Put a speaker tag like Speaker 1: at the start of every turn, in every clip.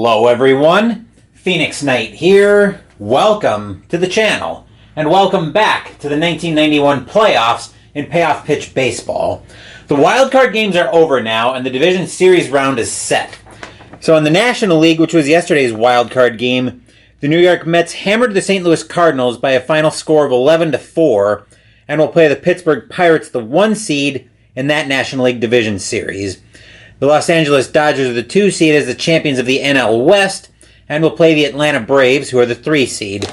Speaker 1: Hello everyone, Phoenix Knight here. Welcome to the channel, and welcome back to the 1991 playoffs in Payoff Pitch Baseball. The wildcard games are over now, and the division series round is set. So in the National League, which was yesterday's wildcard game, the New York Mets hammered the St. Louis Cardinals by a final score of 11-4, and will play the Pittsburgh Pirates, the 1 seed, in that National League division series. The Los Angeles Dodgers are the 2 seed as the champions of the NL West, and will play the Atlanta Braves, who are the 3 seed.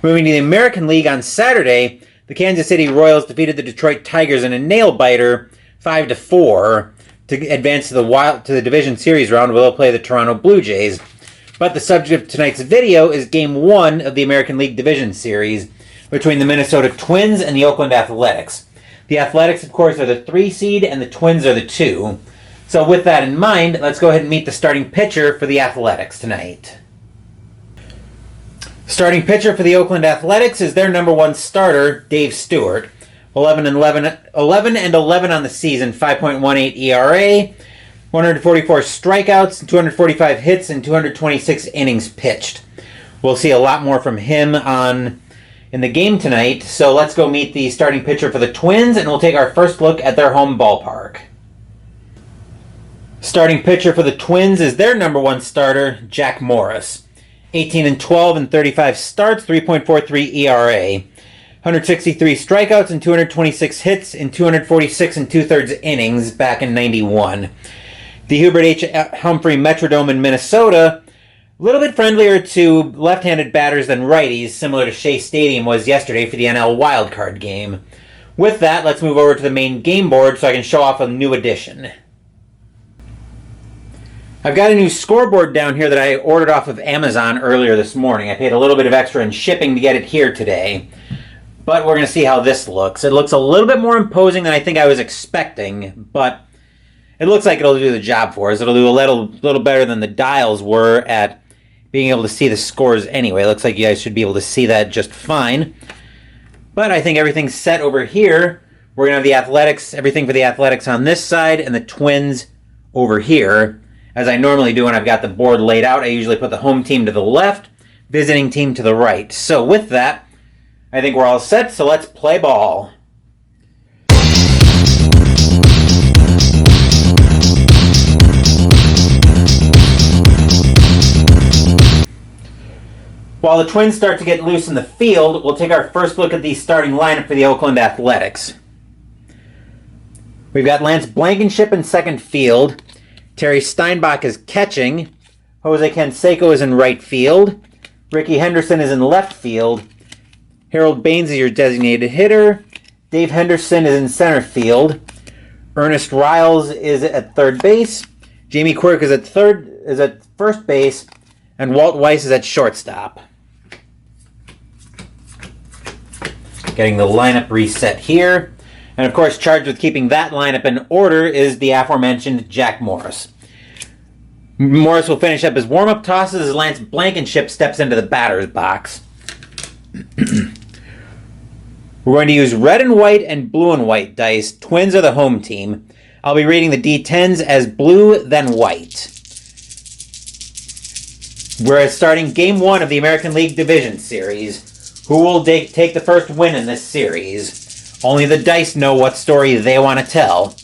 Speaker 1: Moving to the American League on Saturday, the Kansas City Royals defeated the Detroit Tigers in a nail-biter 5-4 to advance to the division series round, where they'll play the Toronto Blue Jays. But the subject of tonight's video is Game 1 of the American League Division Series between the Minnesota Twins and the Oakland Athletics. The Athletics, of course, are the 3 seed, and the Twins are the 2. So with that in mind, let's go ahead and meet the starting pitcher for the Athletics tonight. Starting pitcher for the Oakland Athletics is their number 1 starter, Dave Stewart. 11 and 11 on the season, 5.18 ERA, 144 strikeouts, 245 hits, and 226 innings pitched. We'll see a lot more from him in the game tonight, so let's go meet the starting pitcher for the Twins, and we'll take our first look at their home ballpark. Starting pitcher for the Twins is their number 1 starter, Jack Morris. 18 and 12 in 35 starts, 3.43 ERA. 163 strikeouts and 226 hits in 246 and 2/3 innings back in '91. The Hubert H. Humphrey Metrodome in Minnesota, a little bit friendlier to left-handed batters than righties, similar to Shea Stadium was yesterday for the NL wildcard game. With that, let's move over to the main game board so I can show off a new addition. I've got a new scoreboard down here that I ordered off of Amazon earlier this morning. I paid a little bit of extra in shipping to get it here today. But we're going to see how this looks. It looks a little bit more imposing than I think I was expecting, but it looks like it'll do the job for us. It'll do a little better than the dials were at being able to see the scores anyway. It looks like you guys should be able to see that just fine. But I think everything's set over here. We're going to have the Athletics, everything for the Athletics on this side, and the Twins over here. As I normally do when I've got the board laid out, I usually put the home team to the left, visiting team to the right. So with that, I think we're all set, so let's play ball. While the Twins start to get loose in the field, we'll take our first look at the starting lineup for the Oakland Athletics. We've got Lance Blankenship in second field. Terry Steinbach is catching. Jose Canseco is in right field. Ricky Henderson is in left field. Harold Baines is your designated hitter. Dave Henderson is in center field. Ernest Riles is at third base. Jamie Quirk is at first base. And Walt Weiss is at shortstop. Getting the lineup reset here. And of course, charged with keeping that lineup in order is the aforementioned Jack Morris. Morris will finish up his warm-up tosses as Lance Blankenship steps into the batter's box. We're going to use red and white and blue and white dice. Twins are the home team. I'll be reading the D10s as blue, then white. We're starting Game 1 of the American League Division Series. Who will take the first win in this series? Only the dice know what story they want to tell.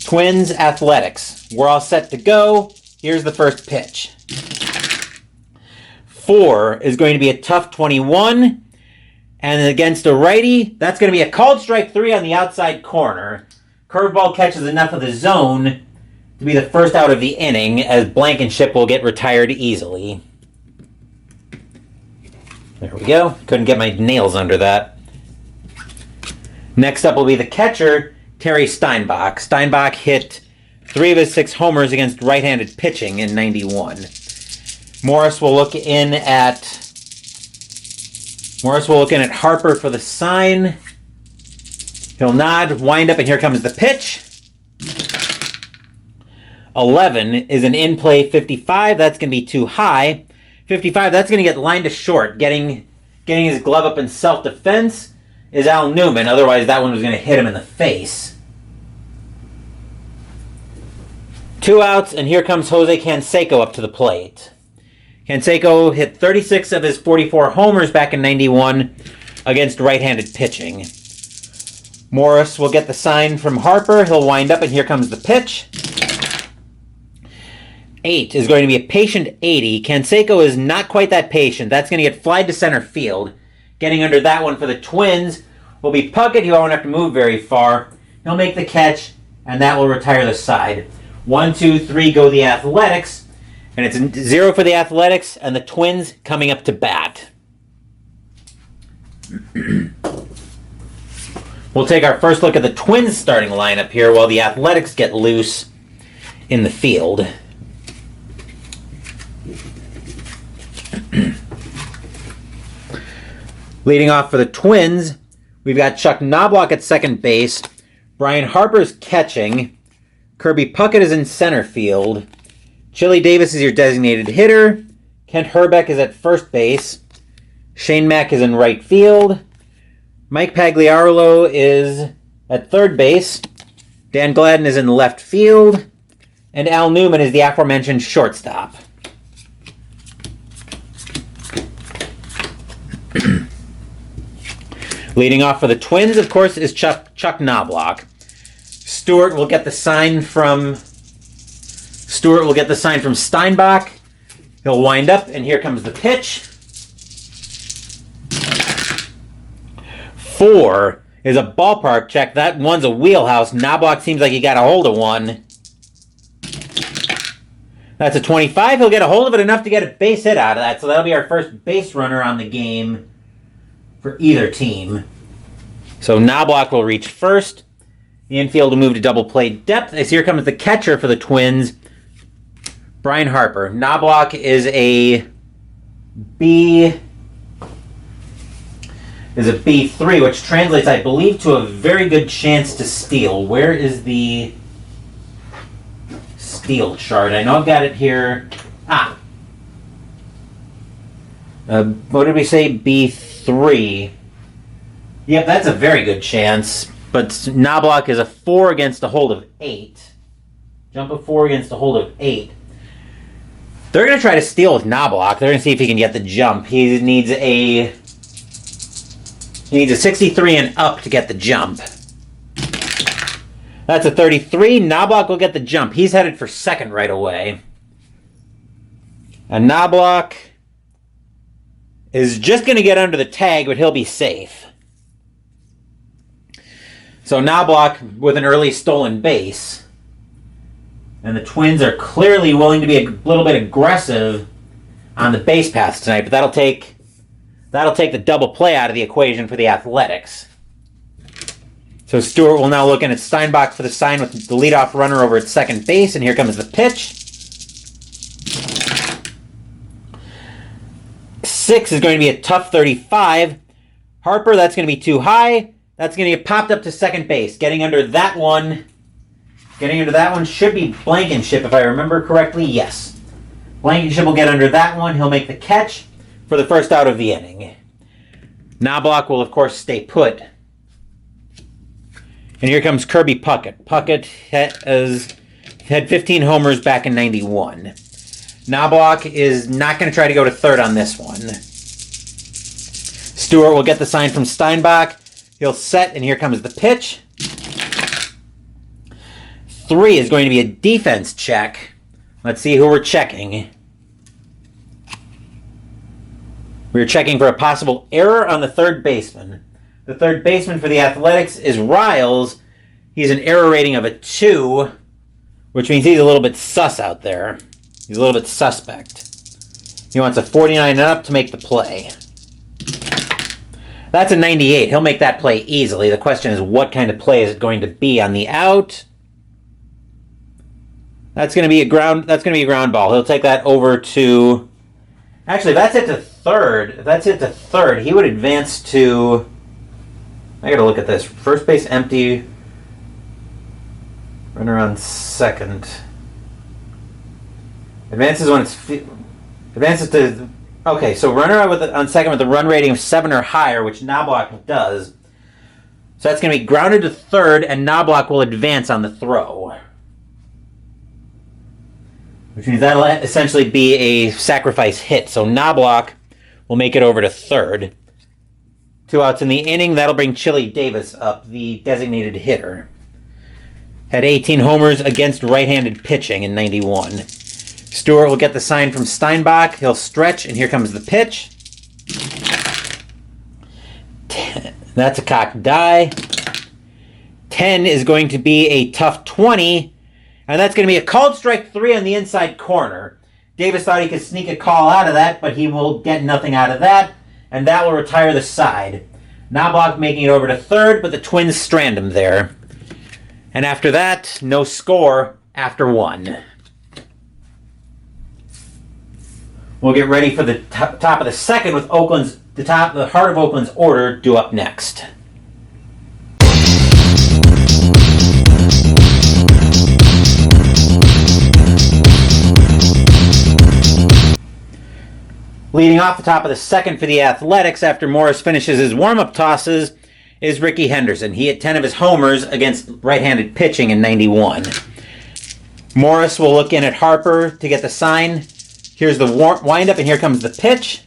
Speaker 1: Twins, Athletics. We're all set to go. Here's the first pitch. 4 is going to be a tough 21. And against a righty, that's going to be a called strike 3 on the outside corner. Curveball catches enough of the zone to be the first out of the inning, as Blankenship will get retired easily. There we go. Couldn't get my nails under that. Next up will be the catcher, Terry Steinbach. Steinbach hit 3 of his 6 homers against right-handed pitching in '91. Morris will look in at Harper for the sign. He'll nod, wind up, and here comes the pitch. 11 is an in-play 55. That's going to be too high. 55, that's going to get lined to short. Getting his glove up in self-defense is Al Newman. Otherwise, that one was going to hit him in the face. 2 outs, and here comes Jose Canseco up to the plate. Canseco hit 36 of his 44 homers back in 91 against right-handed pitching. Morris will get the sign from Harper. He'll wind up, and here comes the pitch. 8 is going to be a patient 80. Canseco is not quite that patient. That's going to get flied to center field. Getting under that one for the Twins will be Puckett. He won't have to move very far. He'll make the catch, and that will retire the side. 1, 2, 3 go the Athletics, and it's 0 for the Athletics, and the Twins coming up to bat. We'll take our first look at the Twins starting lineup here while the Athletics get loose in the field. Leading off for the Twins, we've got Chuck Knobloch at second base. Brian Harper's catching. Kirby Puckett is in center field. Chili Davis is your designated hitter. Kent Herbeck is at first base. Shane Mack is in right field. Mike Pagliarolo is at third base. Dan Gladden is in left field. And Al Newman is the aforementioned shortstop. Leading off for the Twins, of course, is Chuck Knobloch. Stewart will get the sign from Steinbach. He'll wind up, and here comes the pitch. 4 is a ballpark check. That one's a wheelhouse. Knobloch seems like he got a hold of one. That's a 25. He'll get a hold of it enough to get a base hit out of that, so that'll be our first base runner on the game for either team. So Knobloch will reach first. The infield will move to double play depth, as here comes the catcher for the Twins, Brian Harper. Knobloch is a B3, which translates, I believe, to a very good chance to steal. Where is the steal chart? I know I've got it here. What did we say? B3. Yep, that's a very good chance. But Knobloch is a 4 against a hold of 8. Jump of 4 against a hold of 8. They're going to try to steal with Knobloch. They're going to see if he can get the jump. He needs a 63 and up to get the jump. That's a 33. Knobloch will get the jump. He's headed for second right away. And Knobloch is just going to get under the tag, but he'll be safe. So Knobloch with an early stolen base. And the Twins are clearly willing to be a little bit aggressive on the base paths tonight, but that'll take the double play out of the equation for the Athletics. So Stewart will now look in at Steinbach for the sign with the leadoff runner over at second base, and here comes the pitch. 6 is going to be a tough 35. Harper, that's going to be too high. That's going to get popped up to second base. Getting under that one should be Blankenship, if I remember correctly. Yes. Blankenship will get under that one. He'll make the catch for the first out of the inning. Knobloch will, of course, stay put. And here comes Kirby Puckett. Puckett had 15 homers back in 91. Knobloch is not going to try to go to third on this one. Stewart will get the sign from Steinbach. He'll set, and here comes the pitch. 3 is going to be a defense check. Let's see who we're checking. We're checking for a possible error on the third baseman. The third baseman for the Athletics is Riles. He's an error rating of a 2, which means he's a little bit sus out there. He's a little bit suspect. He wants a 49 and up to make the play. That's a 98. He'll make that play easily. The question is, what kind of play is it going to be on the out? That's going to be a ground ball. He'll take that over to... Actually, if that's hit to third, he would advance to... I got to look at this. First base empty. Runner on second. Advances to... Okay, so runner on second with a run rating of 7 or higher, which Knobloch does. So that's going to be grounded to third, and Knobloch will advance on the throw. which means that'll essentially be a sacrifice hit. So Knobloch will make it over to third. 2 outs in the inning. That'll bring Chili Davis up, the designated hitter. Had 18 homers against right-handed pitching in 91. Stewart will get the sign from Steinbach. He'll stretch, and here comes the pitch. 10. That's a cocked die. 10 is going to be a tough 20, and that's going to be a called strike 3 on the inside corner. Davis thought he could sneak a call out of that, but he will get nothing out of that, and that will retire the side. Knobloch making it over to third, but the Twins strand him there. And after that, no score after 1. We'll get ready for the top of the second with the heart of Oakland's order due up next. Leading off the top of the second for the Athletics after Morris finishes his warm-up tosses is Ricky Henderson. He hit 10 of his homers against right-handed pitching in 91. Morris will look in at Harper to get the sign. Here's the windup, and here comes the pitch.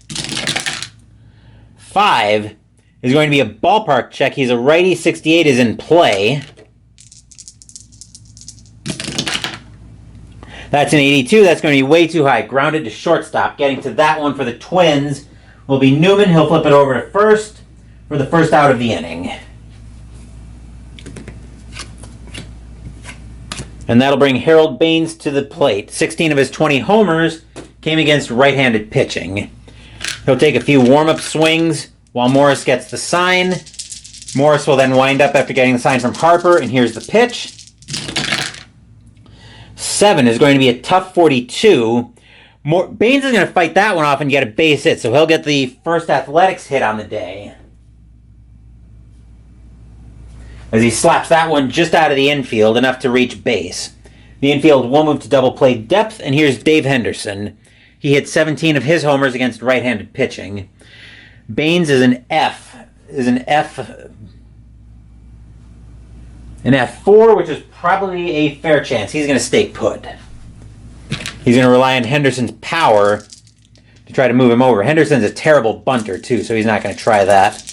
Speaker 1: 5 is going to be a ballpark check. He's a righty. 68 is in play. That's an 82. That's going to be way too high. Grounded to shortstop. Getting to that one for the Twins will be Newman. He'll flip it over to first for the first out of the inning. And that'll bring Harold Baines to the plate. 16 of his 20 homers came against right-handed pitching. He'll take a few warm-up swings while Morris gets the sign. Morris will then wind up after getting the sign from Harper, and here's the pitch. 7 is going to be a tough 42. Baines is going to fight that one off and get a base hit, so he'll get the first Athletics hit on the day. As he slaps that one just out of the infield, enough to reach base. The infield will move to double play depth, and here's Dave Henderson. He hit 17 of his homers against right-handed pitching. Baines is an F4, which is probably a fair chance. He's going to stay put. He's going to rely on Henderson's power to try to move him over. Henderson's a terrible bunter, too, so he's not going to try that.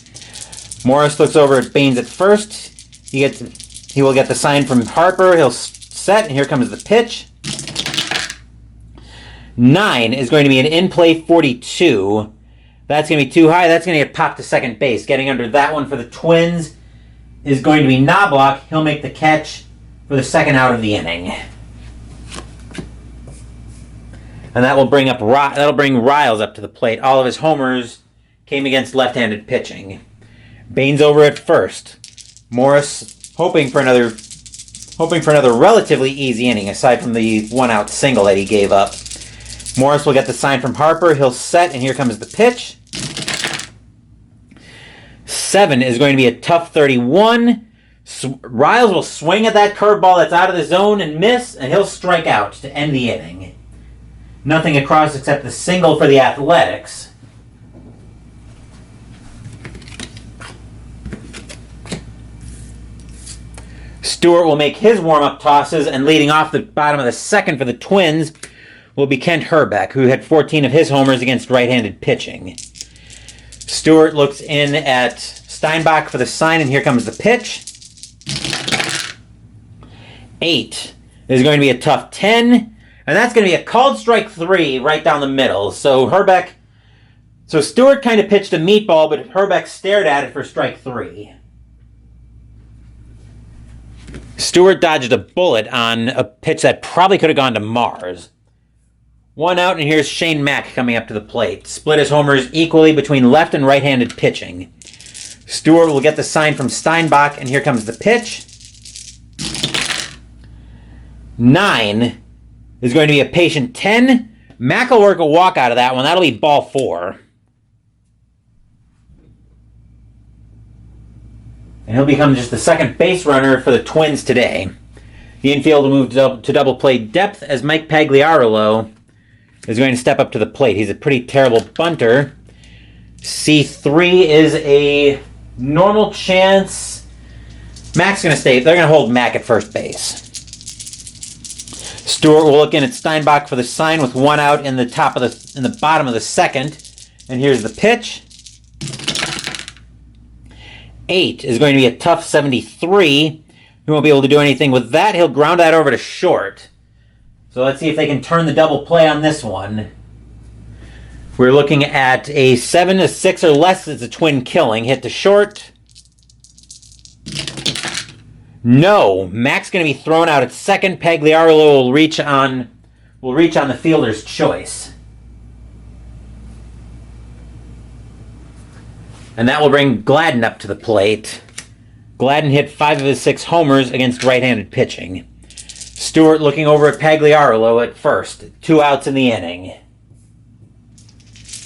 Speaker 1: Morris looks over at Baines at first. He will get the sign from Harper. He'll set, and here comes the pitch. 9 is going to be an in-play 42. That's going to be too high. That's going to get popped to second base. Getting under that one for the Twins is going to be Knobloch. He'll make the catch for the second out of the inning. And that will bring Riles up to the plate. All of his homers came against left-handed pitching. Baines over at first. Morris hoping for another relatively easy inning, aside from the one-out single that he gave up. Morris will get the sign from Harper. He'll set, and here comes the pitch. 7 is going to be a tough 31. Riles will swing at that curveball that's out of the zone and miss, and he'll strike out to end the inning. Nothing across except the single for the Athletics. Stewart will make his warm-up tosses, and leading off the bottom of the second for the Twins will be Kent Herbeck, who had 14 of his homers against right-handed pitching. Stewart looks in at Steinbach for the sign, and here comes the pitch. 8 is going to be a tough 10, and that's going to be a called strike 3 right down the middle. So Stewart kind of pitched a meatball, but Herbeck stared at it for strike 3. Stewart dodged a bullet on a pitch that probably could have gone to Mars. 1 out, and here's Shane Mack coming up to the plate. Split his homers equally between left and right-handed pitching. Stewart will get the sign from Steinbach, and here comes the pitch. 9 is going to be a patient 10. Mack will work a walk out of that one. That'll be ball 4. And he'll become just the second base runner for the Twins today. The infield will move to double play depth as Mike Pagliarolo is going to step up to the plate. He's a pretty terrible bunter. C3 is a normal chance. Mack's going to stay. They're going to hold Mack at first base. Stewart will look in at Steinbach for the sign with 1 out in the bottom of the second. And here's the pitch. 8 is going to be a tough 73. He won't be able to do anything with that. He'll ground that over to short. So let's see if they can turn the double play on this one. We're looking at a 7, a 6 or less. It's a twin killing. Hit to short. No. Mac's going to be thrown out at second. Pagliaro will reach on the fielder's choice. And that will bring Gladden up to the plate. Gladden hit 5 of his 6 homers against right-handed pitching. Stewart looking over at Pagliaro at first. 2 outs in the inning.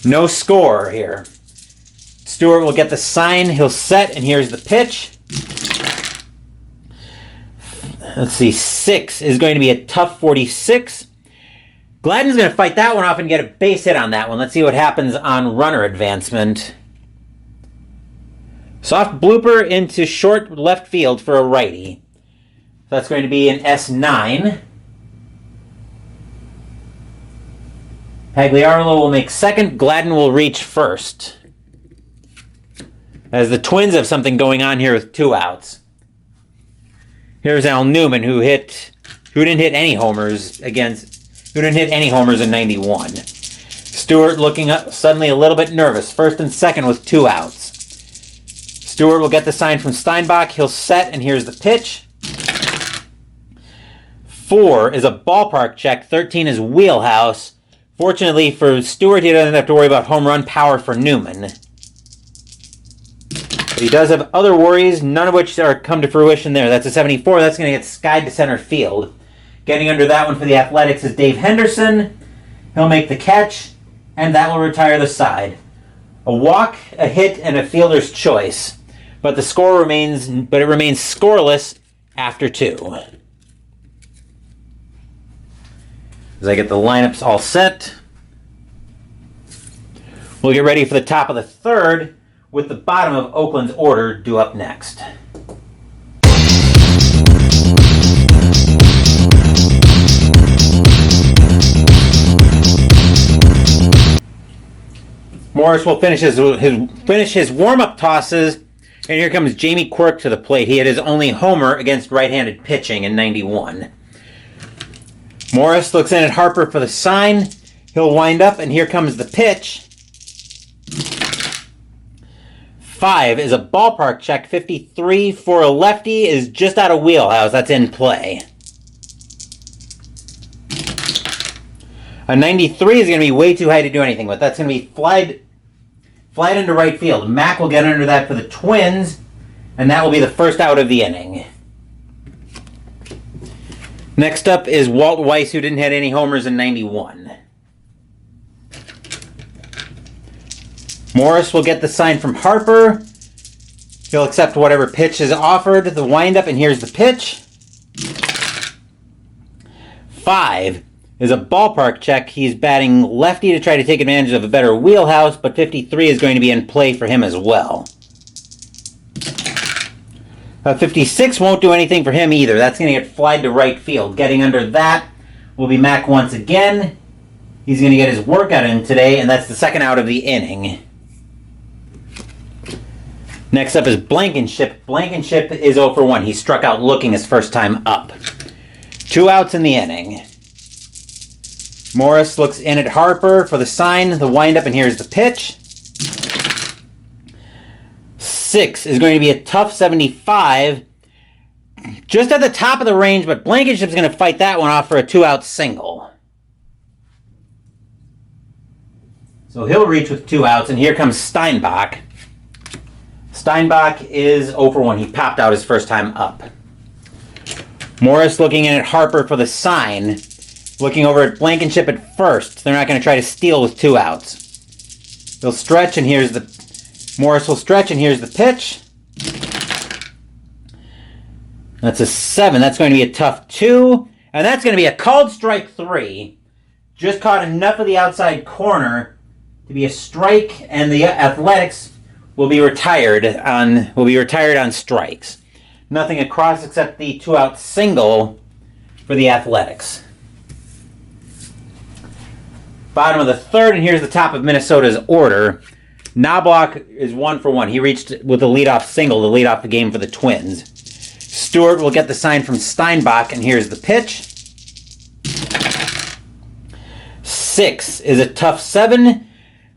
Speaker 1: No score here. Stewart will get the sign. He'll set, and here's the pitch. Let's see. 6 is going to be a tough 46. Gladden's going to fight that one off and get a base hit on that one. Let's see what happens on runner advancement. Soft blooper into short left field for a righty. That's going to be an S9. Pagliaro will make second. Gladden will reach first. As the Twins have something going on here with 2 outs. Here's Al Newman, who didn't hit any homers in 91. Stewart looking up, suddenly a little bit nervous. First and second with 2 outs. Stewart will get the sign from Steinbach. He'll set, and here's the pitch. 4 is a ballpark check. 13 is wheelhouse. Fortunately for Stewart, he doesn't have to worry about home run power for Newman. But he does have other worries, none of which are come to fruition there. That's a 74. That's going to get skied to center field. Getting under that one for the Athletics is Dave Henderson. He'll make the catch, and that will retire the side. A walk, a hit, and a fielder's choice. But it remains scoreless after 2. As I get the lineups all set, we'll get ready for the top of the third with the bottom of Oakland's order due up next. Morris will finish his warm-up tosses, and here comes Jamie Quirk to the plate. He had his only homer against right-handed pitching in 91. Morris looks in at Harper for the sign. He'll wind up, and here comes the pitch. 5 is a ballpark check. 53 for a lefty is just out of wheelhouse. That's in play. A 93 is going to be way too high to do anything with. That's going to be flied into right field. Mack will get under that for the Twins, and that will be the first out of the inning. Next up is Walt Weiss, who didn't hit any homers in 91. Morris will get the sign from Harper. He'll accept whatever pitch is offered. The windup, and here's the pitch. 5 is a ballpark check. He's batting lefty to try to take advantage of a better wheelhouse, but 53 is going to be in play for him as well. 56 won't do anything for him either. That's going to get flied to right field. Getting under that will be Mack once again. He's going to get his workout in today, and that's the second out of the inning. Next up is Blankenship. Blankenship is 0 for 1. He struck out looking his first time up. 2 outs in the inning. Morris looks in at Harper for the sign, the windup, and here's the pitch. 6 is going to be a tough 75. Just at the top of the range, but Blankenship's going to fight that one off for a 2-out single. So he'll reach with 2 outs, and here comes Steinbach. Steinbach is 0 for 1. He popped out his first time up. Morris looking in at Harper for the sign. Looking over at Blankenship at first. They're not going to try to steal with 2 outs. They'll stretch, and Morris will stretch, and here's the pitch. That's a 7. That's going to be a tough 2. And that's going to be a called strike 3. Just caught enough of the outside corner to be a strike, and the Athletics will be retired on strikes. Nothing across except the 2-out single for the Athletics. Bottom of the third, and here's the top of Minnesota's order. Knobloch is 1 for 1. He reached with a leadoff single to lead off the game for the Twins. Stewart will get the sign from Steinbach, and here's the pitch. 6 is a tough 7.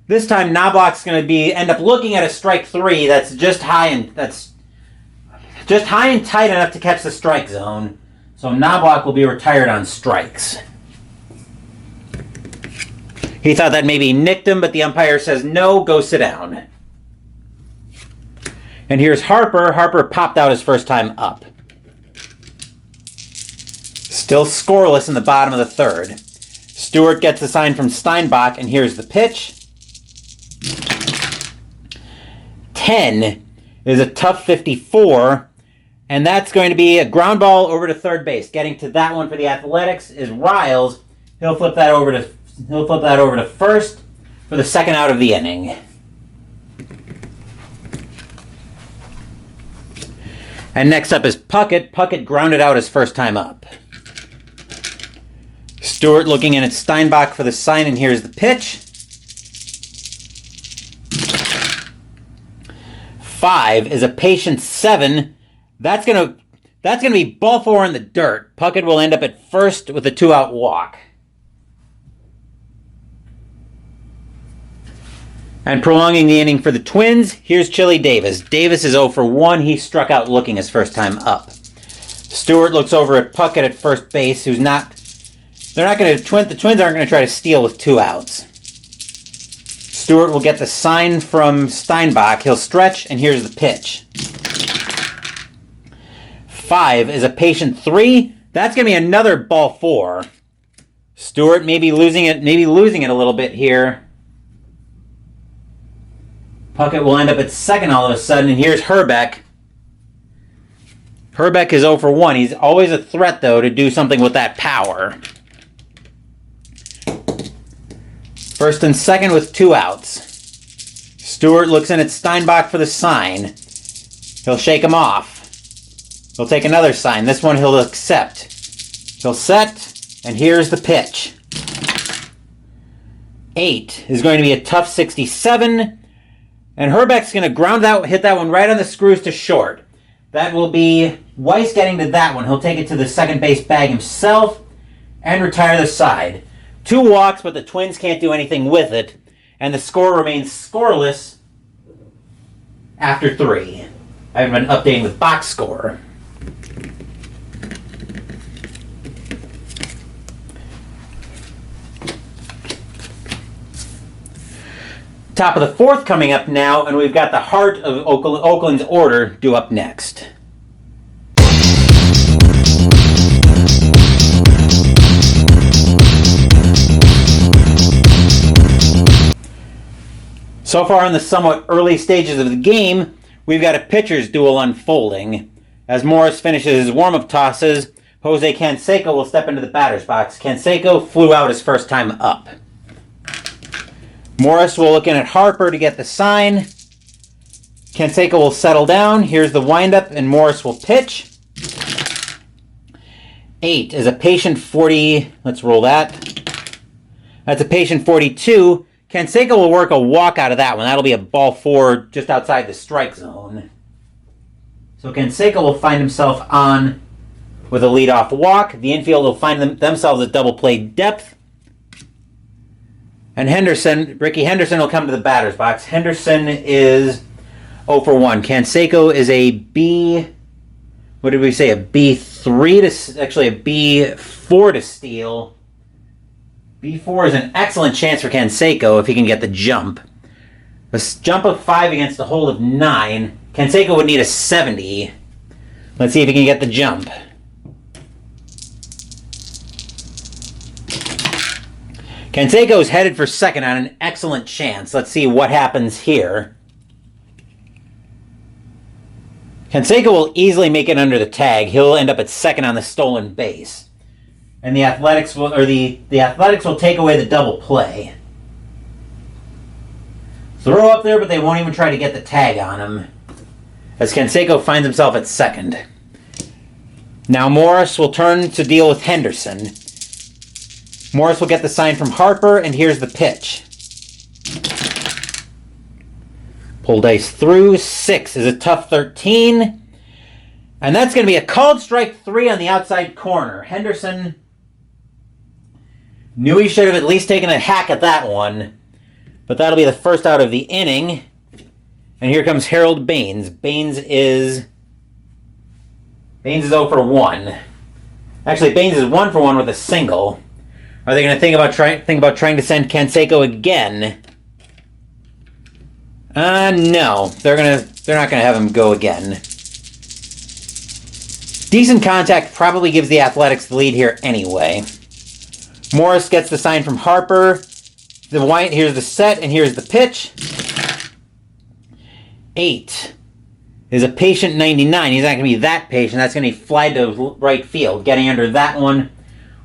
Speaker 1: This time Knobloch's going to end up looking at a strike 3 that's just high and tight enough to catch the strike zone. So Knobloch will be retired on strikes. He thought that maybe nicked him, but the umpire says no, go sit down. And here's Harper. Harper popped out his first time up. Still scoreless in the bottom of the third. Stewart gets the sign from Steinbach, and here's the pitch. 10 is a tough 54, and that's going to be a ground ball over to third base. Getting to that one for the Athletics is Riles. He'll flip that over to first for the second out of the inning. And next up is Puckett. Puckett grounded out his first time up. Stewart looking in at Steinbach for the sign, and here's the pitch. 5 is a patient 7. That's gonna be ball 4 in the dirt. Puckett will end up at first with a 2-out walk. And prolonging the inning for the Twins, here's Chili Davis. Davis is 0 for 1. He struck out looking his first time up. Stewart looks over at Puckett at first base, the Twins aren't going to try to steal with 2 outs. Stewart will get the sign from Steinbach. He'll stretch, and here's the pitch. 5 is a patient 3. That's going to be another ball 4. Stewart maybe losing it a little bit here. Puckett will end up at second all of a sudden, and here's Herbeck. Herbeck is 0 for 1. He's always a threat, though, to do something with that power. First and second with 2 outs. Stewart looks in at Steinbach for the sign. He'll shake him off. He'll take another sign. This one he'll accept. He'll set, and here's the pitch. 8 is going to be a tough 67, and Herbeck's going to hit that one right on the screws to short. That will be Weiss getting to that one. He'll take it to the second base bag himself and retire the side. 2 walks, but the Twins can't do anything with it, and the score remains scoreless after 3. I've been updating with box score. Top of the 4th coming up now, and we've got the heart of Oakland's order due up next. So far in the somewhat early stages of the game, we've got a pitcher's duel unfolding. As Morris finishes his warm-up tosses, Jose Canseco will step into the batter's box. Canseco flew out his first time up. Morris will look in at Harper to get the sign. Canseco will settle down. Here's the windup, and Morris will pitch. 8 is a patient 40. Let's roll that. That's a patient 42. Canseco will work a walk out of that one. That'll be a ball 4 just outside the strike zone. So Canseco will find himself on with a leadoff walk. The infield will find themselves at double play depth. And Ricky Henderson will come to the batter's box. Henderson is 0 for 1. Canseco is a B, what did we say, a B3 actually a B4 to steal. B4 is an excellent chance for Canseco if he can get the jump. A jump of 5 against a hold of 9. Canseco would need a 70. Let's see if he can get the jump. Canseco is headed for second on an excellent chance. Let's see what happens here. Canseco will easily make it under the tag. He'll end up at second on the stolen base. And the Athletics will take away the double play. Throw up there, but they won't even try to get the tag on him, as Canseco finds himself at second. Now Morris will turn to deal with Henderson. Morris will get the sign from Harper, and here's the pitch. Pull dice through. 6 is a tough 13. And that's going to be a called strike 3 on the outside corner. Henderson knew he should have at least taken a hack at that one. But that'll be the first out of the inning. And here comes Harold Baines. Baines is 0 for 1. Actually, Baines is 1 for 1 with a single. Are they going to think about trying to send Canseco again? No. They're not going to have him go again. Decent contact probably gives the Athletics the lead here anyway. Morris gets the sign from Harper. Here's the set, and here's the pitch. 8 is a patient 99. He's not going to be that patient. That's going to be fly to right field. Getting under that one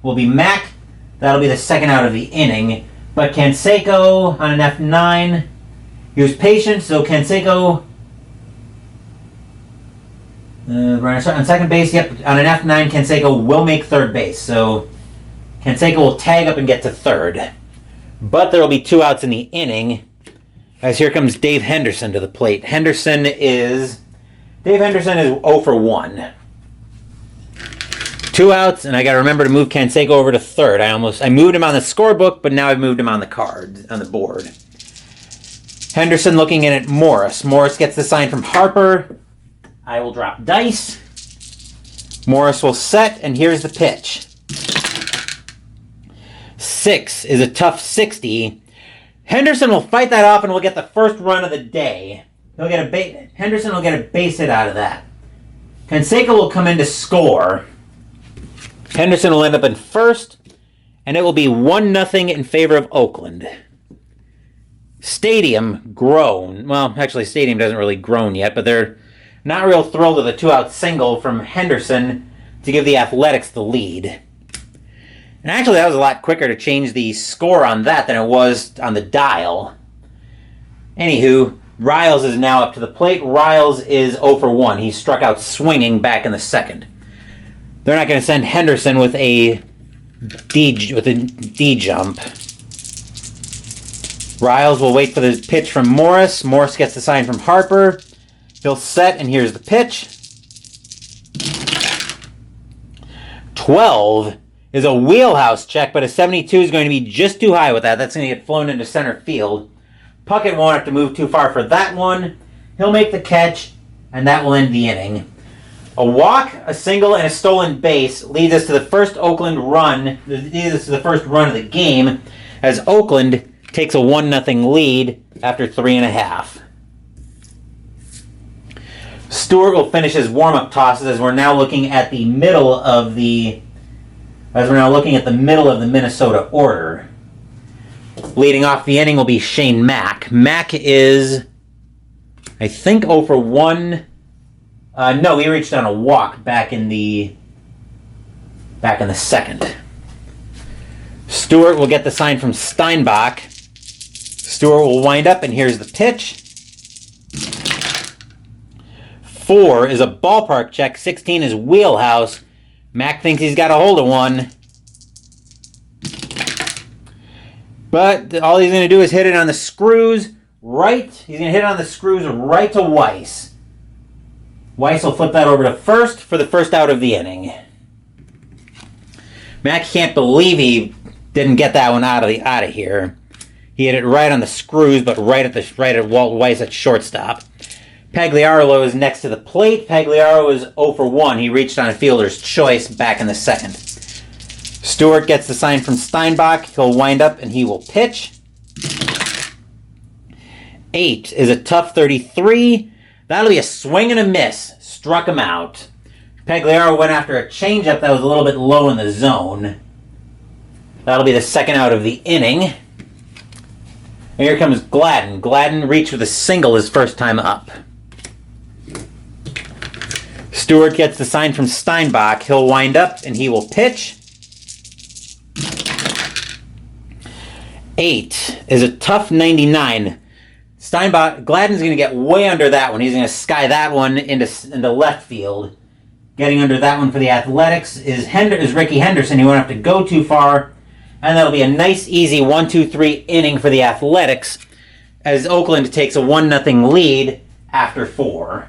Speaker 1: will be Mack. That'll be the second out of the inning. But Canseco on an F9. He was patient, so Canseco... on second base, yep. On an F9, Canseco will make third base. So Canseco will tag up and get to third. But there will be 2 outs in the inning, as here comes Dave Henderson to the plate. Dave Henderson is 0 for 1. 2 outs, and I got to remember to move Canseco over to third. I moved him on the scorebook, but now I've moved him on the board. Henderson looking in at Morris. Morris gets the sign from Harper. I will drop dice. Morris will set, and here's the pitch. 6 is a tough 60. Henderson will fight that off and will get the first run of the day. Henderson will get a base hit out of that. Canseco will come in to score. Henderson will end up in first, and it will be 1-0 in favor of Oakland. Stadium groan. Well, actually, Stadium doesn't really groan yet, but they're not real thrilled with a 2-out single from Henderson to give the Athletics the lead. And actually, that was a lot quicker to change the score on that than it was on the dial. Anywho, Riles is now up to the plate. Riles is 0 for 1. He struck out swinging back in the second. They're not going to send Henderson with a D jump. Riles will wait for the pitch from Morris. Morris gets the sign from Harper. He'll set, and here's the pitch. 12 is a wheelhouse check, but a 72 is going to be just too high with that. That's going to get flown into center field. Puckett won't have to move too far for that one. He'll make the catch, and that will end the inning. A walk, a single, and a stolen base leads us to the first Oakland run. Leads us to the first run of the game, as Oakland takes a 1-0 lead after 3.5. Stewart will finish his warm-up tosses as we're now looking at the middle of the Minnesota order. Leading off the inning will be Shane Mack. Mack is, I think, 0 for 1. No, he reached on a walk back in the second. Stewart will get the sign from Steinbach. Stewart will wind up, and here's the pitch. 4 is a ballpark check. 16 is wheelhouse. Mack thinks he's got a hold of one. But all he's going to do is hit it on the screws right. He's going to hit it on the screws right to Weiss. Weiss will flip that over to first for the first out of the inning. Mack can't believe he didn't get that one out of here. He hit it right on the screws, but right at Walt Weiss at shortstop. Pagliaro is next to the plate. Pagliaro is 0 for 1. He reached on a fielder's choice back in the second. Stewart gets the sign from Steinbach. He'll wind up and he will pitch. 8 is a tough 33. That'll be a swing and a miss. Struck him out. Pagliaro went after a changeup that was a little bit low in the zone. That'll be the second out of the inning. And here comes Gladden. Gladden reached with a single his first time up. Stewart gets the sign from Steinbach. He'll wind up and he will pitch. 8 is a tough 99. Gladden's going to get way under that one. He's going to sky that one into left field. Getting under that one for the Athletics is Ricky Henderson. He won't have to go too far. And that'll be a nice, easy 1-2-3 inning for the Athletics as Oakland takes a 1-0 lead after 4.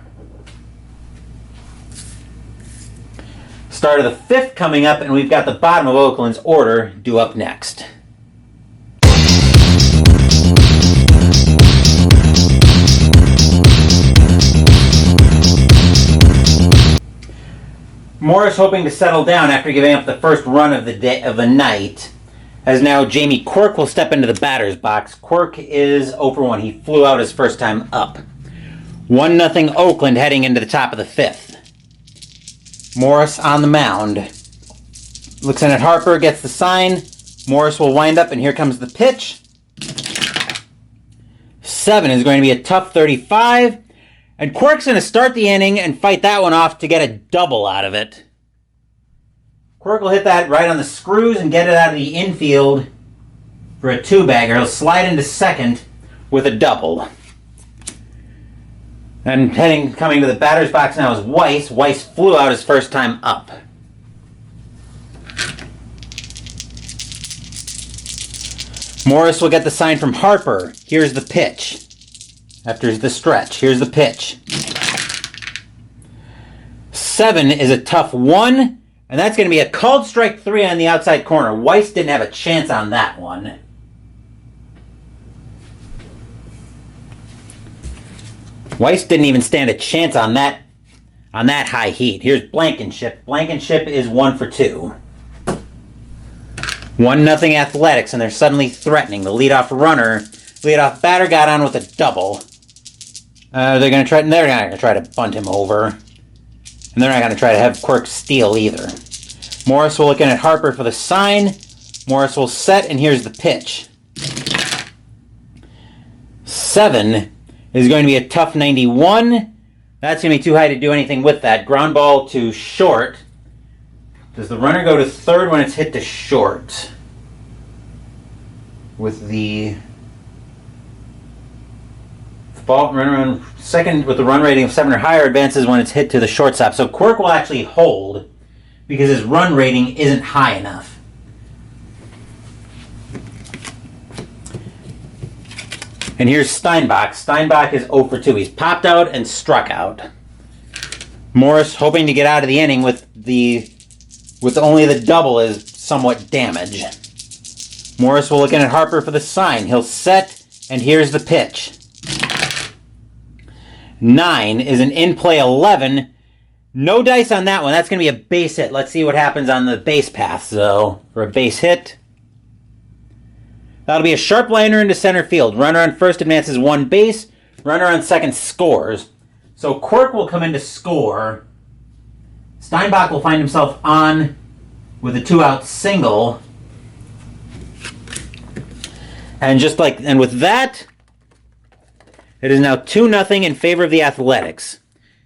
Speaker 1: Start of the 5th coming up, and we've got the bottom of Oakland's order due up next. Morris hoping to settle down after giving up the first run of the night, as now Jamie Quirk will step into the batter's box. Quirk is 0 for 1. He flew out his first time up. 1-0 Oakland heading into the top of the 5th. Morris on the mound. Looks in at Harper, gets the sign. Morris will wind up, and here comes the pitch. 7 is going to be a tough 35. And Quirk's going to start the inning and fight that one off to get a double out of it. Quirk will hit that right on the screws and get it out of the infield for a 2-bagger. He'll slide into second with a double. And coming to the batter's box now is Weiss. Weiss flew out his first time up. Morris will get the sign from Harper. Here's the pitch. After the stretch, here's the pitch. 7 is a tough 1, and that's going to be a called strike 3 on the outside corner. Weiss didn't have a chance on that one. Weiss didn't even stand a chance on that high heat. Here's Blankenship. Blankenship is 1 for 2. 1-0 Athletics, and they're suddenly threatening. The leadoff batter got on with a double. They're not going to try to bunt him over. And they're not going to try to have Quirk steal either. Morris will look in at Harper for the sign. Morris will set, and here's the pitch. 7 is going to be a tough 91. That's going to be too high to do anything with that. Ground ball to short. Does the runner go to third when it's hit to short? With the ball runner on second with the run rating of 7 or higher advances when it's hit to the shortstop. So Quirk will actually hold because his run rating isn't high enough. And here's Steinbach. Steinbach is 0 for 2. He's popped out and struck out. Morris hoping to get out of the inning with only the double is somewhat damaged. Morris will look in at Harper for the sign. He'll set, and here's the pitch. 9 is an in-play 11. No dice on that one. That's going to be a base hit. Let's see what happens on the base path. So, for a base hit, that'll be a sharp liner into center field. Runner on first advances 1 base. Runner on second scores. So Quirk will come in to score. Steinbach will find himself on with a 2-out single. And with that, it is now 2-0 in favor of the Athletics.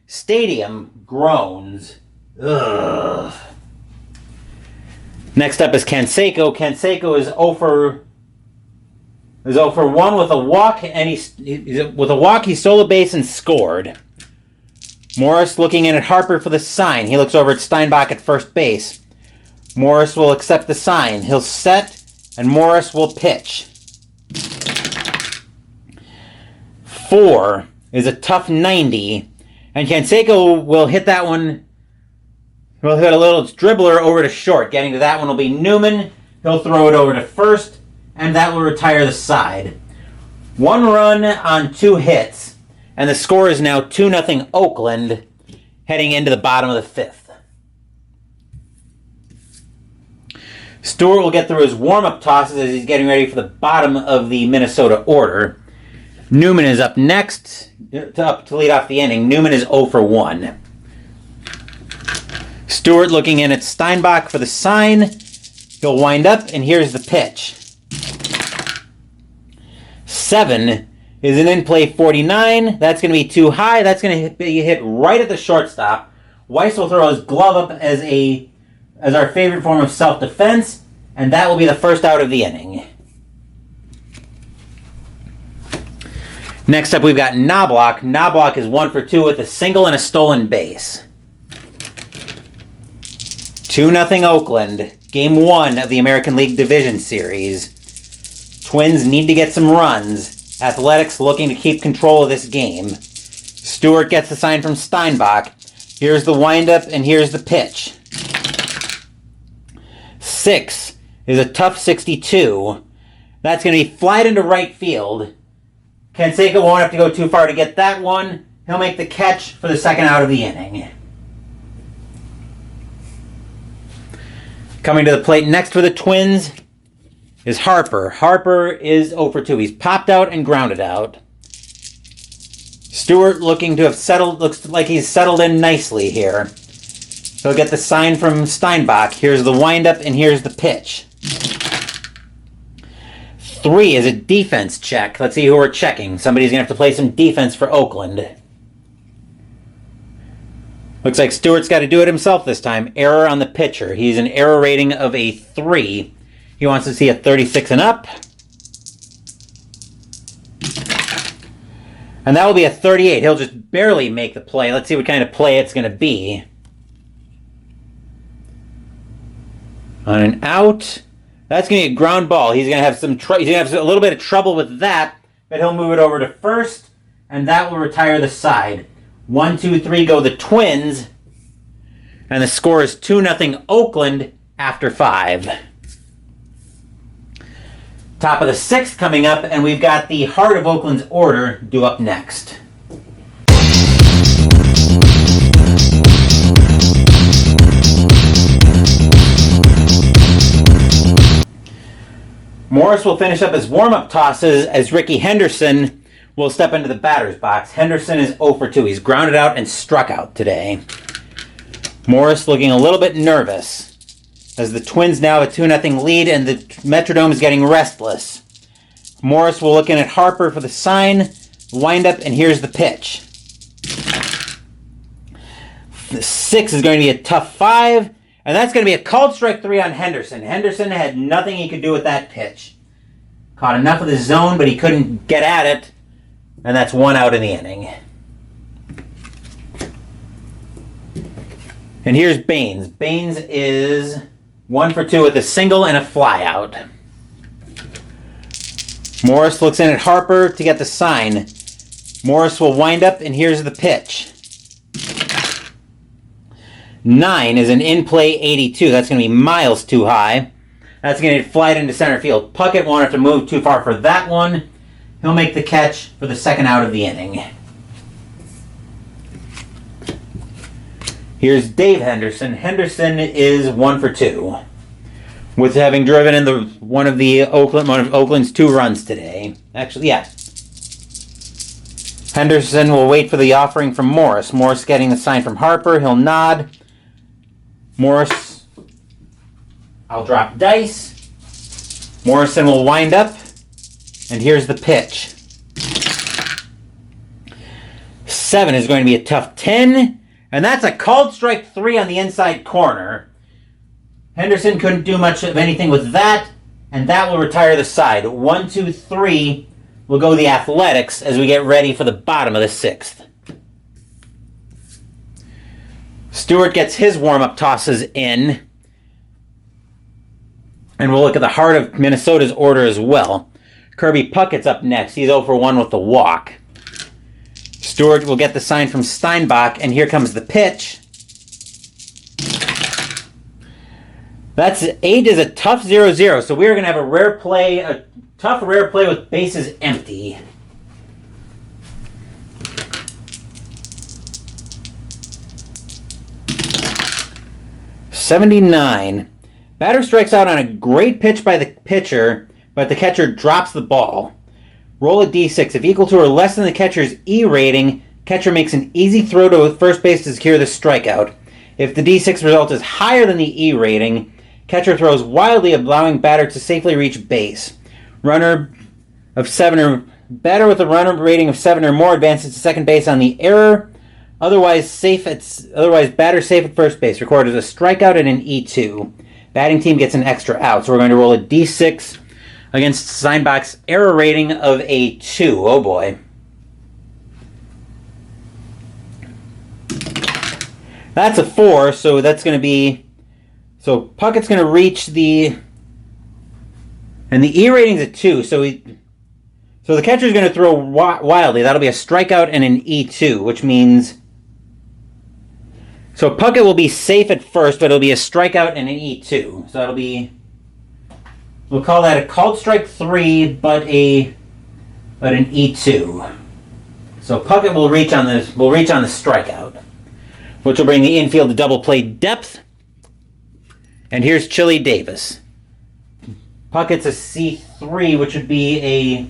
Speaker 1: Stadium groans. Ugh. Next up is Canseco. Canseco is 0 for 1 with a walk, and he stole a base and scored. Morris looking in at Harper for the sign. He looks over at Steinbach at first base. Morris will accept the sign. He'll set, and Morris will pitch. 4 is a tough 90, and Canseco will hit that one. He'll hit a little dribbler over to short. Getting to that one will be Newman. He'll throw it over to first, and that will retire the side. 1 run on 2 hits, and the score is now 2-0 Oakland, heading into the bottom of the 5th. Stewart will get through his warm-up tosses as he's getting ready for the bottom of the Minnesota order. Newman is up next to lead off the inning. Newman is 0 for 1. Stewart looking in at Steinbach for the sign. He'll wind up, and here's the pitch. 7 is an in-play 49. That's going to be too high. That's going to be hit right at the shortstop. Weiss will throw his glove up as our favorite form of self-defense, and that will be the first out of the inning. Next up, we've got Knobloch. Knobloch is 1 for 2 with a single and a stolen base. 2-0 Oakland. Game 1 of the American League Division Series. Twins need to get some runs. Athletics looking to keep control of this game. Stewart gets the sign from Steinbach. Here's the windup, and here's the pitch. 6 is a tough 62. That's going to be flied into right field. Canseco won't have to go too far to get that one. He'll make the catch for the second out of the inning. Coming to the plate next for the Twins is Harper. Harper is 0 for 2. He's popped out and grounded out. Stewart looking to have settled, looks like he's settled in nicely here. He'll get the sign from Steinbach. Here's the windup and here's the pitch. 3 is a defense check. Let's see who we're checking. Somebody's going to have to play some defense for Oakland. Looks like Stewart's got to do it himself this time. Error on the pitcher. He's an error rating of a 3. He wants to see a 36 and up. And that will be a 38. He'll just barely make the play. Let's see what kind of play it's going to be. On an out. That's going to be a ground ball. He's going to have he's going to have a little bit of trouble with that, but he'll move it over to first, and that will retire the side. 1, 2, 3 go the Twins, and the score is 2-0 Oakland after 5. Top of the 6th coming up, and we've got the heart of Oakland's order due up next. Morris will finish up his warm-up tosses as Ricky Henderson will step into the batter's box. Henderson is 0 for 2. He's grounded out and struck out today. Morris looking a little bit nervous as the Twins now have a 2-0 lead and the Metrodome is getting restless. Morris will look in at Harper for the sign, windup, and here's the pitch. The 6 is going to be a tough 5, and that's going to be a called strike 3 on Henderson. Henderson had nothing he could do with that pitch. Caught enough of the zone, but he couldn't get at it, and that's 1 out in the inning. And here's Baines. Baines is 1 for 2 with a single and a fly out. Morris looks in at Harper to get the sign. Morris will wind up, and here's the pitch. 9 is an in-play 82. That's going to be miles too high. That's going to fly into center field. Puckett won't have to move too far for that one. He'll make the catch for the second out of the inning. Here's Dave Henderson. Henderson is 1 for 2, with having driven in one of Oakland's 2 runs today. Actually, yeah. Henderson will wait for the offering from Morris. Morris getting the sign from Harper. He'll nod. Morris, I'll drop dice. Morrison will wind up. And here's the pitch. 7 is going to be a tough 10. And that's a called strike 3 on the inside corner. Henderson couldn't do much of anything with that. And that will retire the side. 1, 2, 3 will go the Athletics as we get ready for the bottom of the 6th. Stewart gets his warm-up tosses in. And we'll look at the heart of Minnesota's order as well. Kirby Puckett's up next. He's 0 for 1 with the walk. Stewart will get the sign from Steinbach, and here comes the pitch. That's 8 is a tough 0-0, so we're going to have a tough rare play with bases empty. .79. Batter strikes out on a great pitch by the pitcher, but the catcher drops the ball. Roll a d6. If equal to or less than the catcher's E rating, catcher makes an easy throw to first base to secure the strikeout. If the d6 result is higher than the E rating, catcher throws wildly, allowing batter to safely reach base. Runner of 7 or batter with a runner rating of 7 or more advances to second base on the error. Otherwise batter safe at first base. Recorded as a strikeout and an E2. Batting team gets an extra out. So we're going to roll a d6 against Steinbach's error rating of a 2. Oh boy. That's a 4, so that's going to be So Puckett's going to reach the... And the E rating's a 2, so the catcher's going to throw wildly. That'll be a strikeout and an E2, which means... So Puckett will be safe at first, but it'll be a strikeout and an E2. So that'll be... We'll call that a called strike 3, but an E2. So Puckett will reach on the strikeout, which will bring the infield to double play depth. And here's Chili Davis. Puckett's a C3, which would be a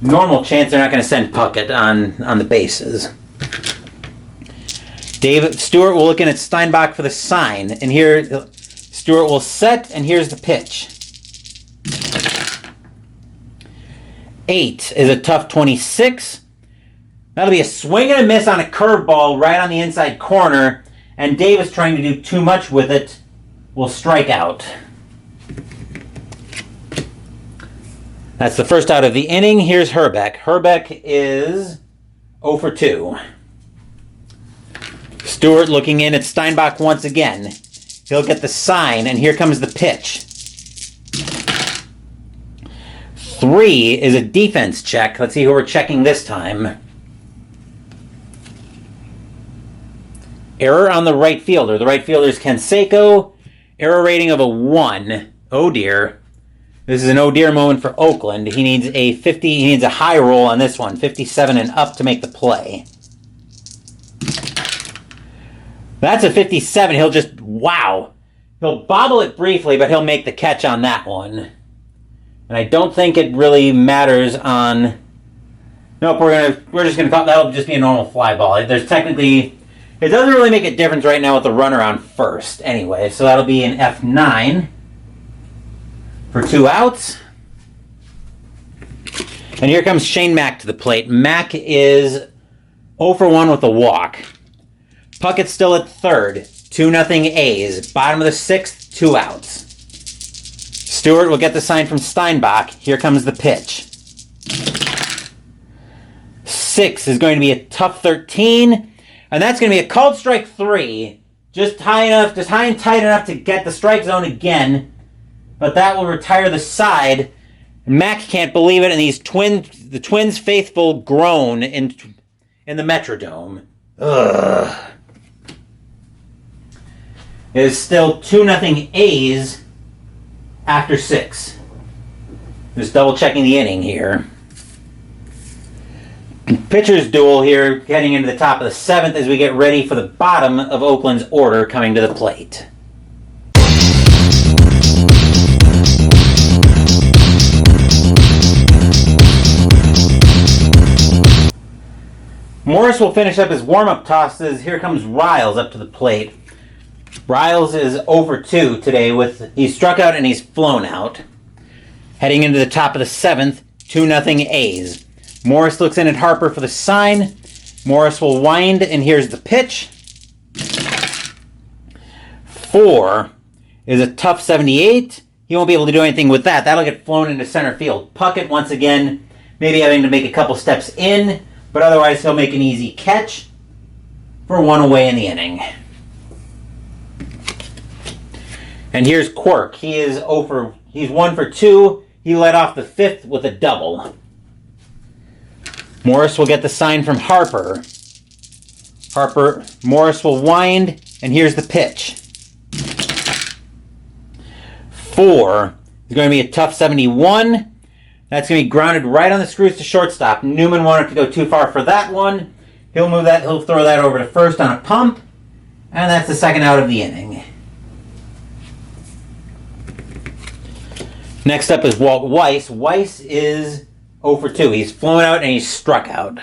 Speaker 1: normal chance they're not going to send Puckett on the bases. Stewart will look in at Steinbach for the sign, and here Stewart will set, and here's the pitch. 8 is a tough 26. That'll be a swing and a miss on a curveball right on the inside corner, and Davis, trying to do too much with it, will strike out. That's the first out of the inning. Here's Herbeck. Herbeck is 0 for 2. Stewart looking in at Steinbach once again. He'll get the sign, and here comes the pitch. 3 is a defense check. Let's see who we're checking this time. Error on the right fielder. The right fielder is Canseco. Error rating of a 1. Oh dear. This is an oh dear moment for Oakland. He needs a high roll on this one. 57 and up to make the play. That's a 57. He'll bobble it briefly, but he'll make the catch on that one. And I don't think it really matters on... Nope, we're just gonna call that'll just be a normal fly ball. There's technically... It doesn't really make a difference right now with the runner on first. Anyway, so that'll be an F9 for 2 outs. And here comes Shane Mack to the plate. Mack is 0 for 1 with a walk. Puckett's still at third. 2-0 A's. Bottom of the 6th, 2 outs. Stewart will get the sign from Steinbach. Here comes the pitch. 6 is going to be a tough 13. And that's going to be a called strike 3. Just high and tight enough to get the strike zone again. But that will retire the side. Mack can't believe it, and the Twins faithful groan in the Metrodome. Ugh. It is still 2-0 A's after 6. Just double checking the inning here. Pitcher's duel here, heading into the top of the 7th as we get ready for the bottom of Oakland's order coming to the plate. Morris will finish up his warm-up tosses. Here comes Riles up to the plate. Riles is 0 for 2 today. He's struck out and he's flown out. Heading into the top of the 7th, 2-0 A's. Morris looks in at Harper for the sign. Morris will wind, and here's the pitch. 4 is a tough 78. He won't be able to do anything with that. That'll get flown into center field. Puckett, once again, maybe having to make a couple steps in, but otherwise he'll make an easy catch for 1 away in the inning. And here's Quirk. He's 1 for 2. He led off the 5th with a double. Morris will get the sign from Harper. Morris will wind, and here's the pitch. 4 is going to be a tough 71. That's going to be grounded right on the screws to shortstop. Newman wanted to go too far for that one. He'll throw that over to first on a pump, and that's the 2nd out of the inning. Next up is Walt Weiss. Weiss is 0 for 2. He's flown out and he's struck out.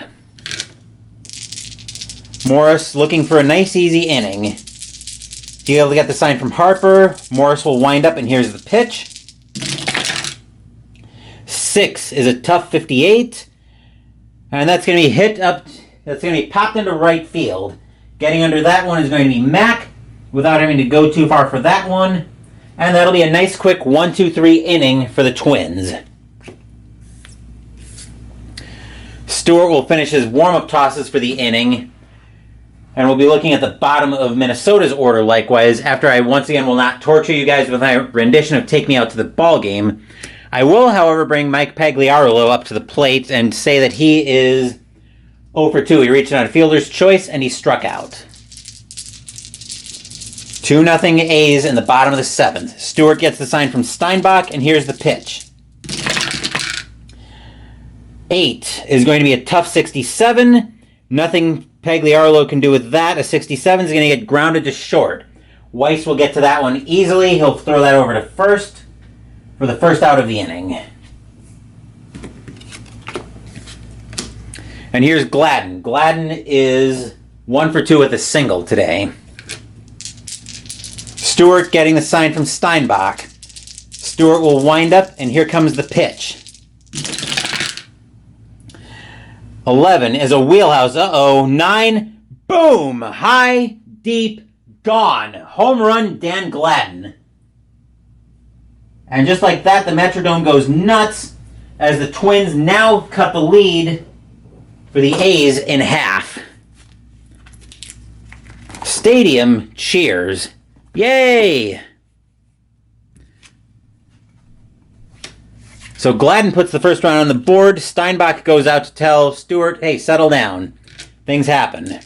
Speaker 1: Morris looking for a nice easy inning. He'll be able to get the sign from Harper. Morris will wind up, and here's the pitch. 6 is a tough 58. And that's going to be that's going to be popped into right field. Getting under that one is going to be Mack without having to go too far for that one. And that'll be a nice quick 1-2-3 inning for the Twins. Stewart will finish his warm-up tosses for the inning. And we'll be looking at the bottom of Minnesota's order likewise, after I once again will not torture you guys with my rendition of Take Me Out to the Ball Game. I will, however, bring Mike Pagliarolo up to the plate and say that he is 0 for 2. He reached on a fielder's choice and he struck out. 2-0 A's in the bottom of the 7th. Stewart gets the sign from Steinbach, and here's the pitch. 8 is going to be a tough 67. Nothing Pagliarolo can do with that. A 67 is going to get grounded to short. Weiss will get to that one easily. He'll throw that over to first for the first out of the inning. And here's Gladden. Gladden is 1 for 2 with a single today. Stewart getting the sign from Steinbach. Stewart will wind up, and here comes the pitch. 11 is a wheelhouse. Uh-oh. 9. Boom. High, deep, gone. Home run, Dan Gladden. And just like that, the Metrodome goes nuts as the Twins now cut the lead for the A's in half. Stadium cheers. Yay! So Gladden puts the first run on the board. Steinbach goes out to tell Stewart, hey, settle down. Things happen.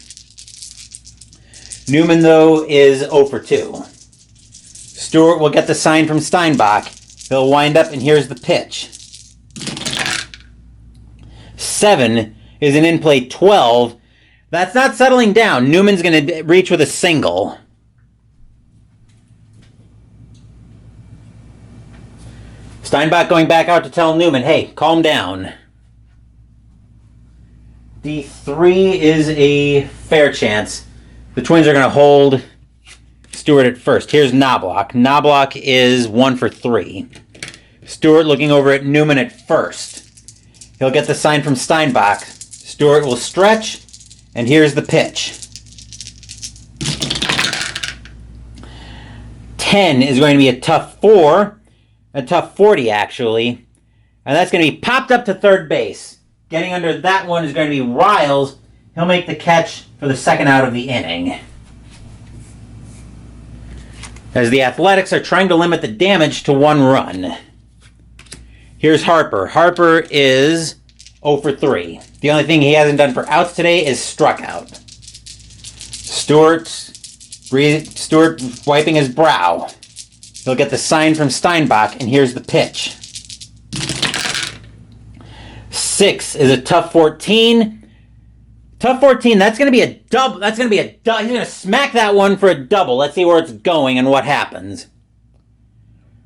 Speaker 1: Newman, though, is 0 for 2. Stewart will get the sign from Steinbach. He'll wind up, and here's the pitch. 7 is an in-play 12. That's not settling down. Newman's going to reach with a single. Steinbach going back out to tell Newman, hey, calm down. D3 is a fair chance. The Twins are going to hold Stewart at first. Here's Knobloch. Knobloch is 1 for 3. Stewart looking over at Newman at first. He'll get the sign from Steinbach. Stewart will stretch, and here's the pitch. 10 is going to be a tough 4. A tough 40, actually. And that's going to be popped up to third base. Getting under that one is going to be Riles. He'll make the catch for the second out of the inning. As the Athletics are trying to limit the damage to 1 run. Here's Harper. Harper is 0 for 3. The only thing he hasn't done for outs today is struck out. Stewart wiping his brow. He'll get the sign from Steinbach, and here's the pitch. 6 is a tough 14. Tough 14, that's going to be a double. He's going to smack that one for a double. Let's see where it's going and what happens.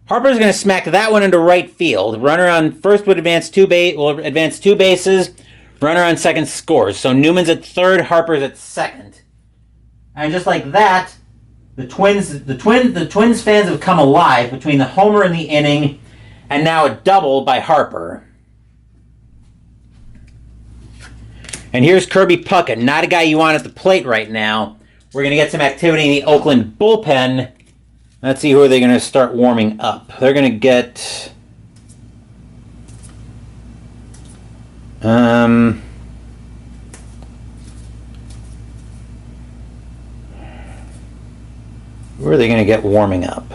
Speaker 1: Harper's going to smack that one into right field. Runner on first will advance 2 bases. Runner on second scores. So Newman's at third, Harper's at second. And just like that, the Twins fans have come alive between the homer in the inning and now a double by Harper. And here's Kirby Puckett, not a guy you want at the plate right now. We're going to get some activity in the Oakland bullpen. Let's see who are they going to start warming up. They're going to get where are they going to get warming up?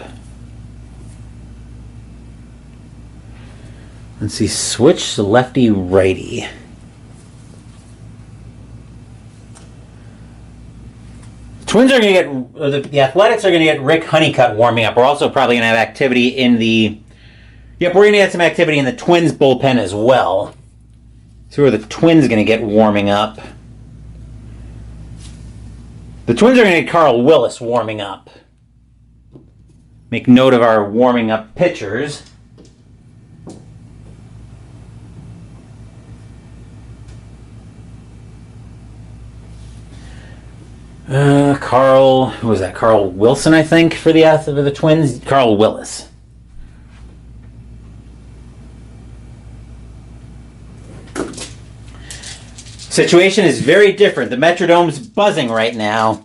Speaker 1: Let's see, switch to lefty-righty. Twins are going to get, the Athletics are going to get Rick Honeycutt warming up. We're also probably going to have activity in the, we're going to get some activity in the Twins bullpen as well. So who are the Twins going to get warming up? The Twins are going to get Carl Willis warming up. Make note of our warming up pitchers. Who was that? Carl Wilson, I think, for the Twins. Carl Willis. Situation is very different. The Metrodome's buzzing right now.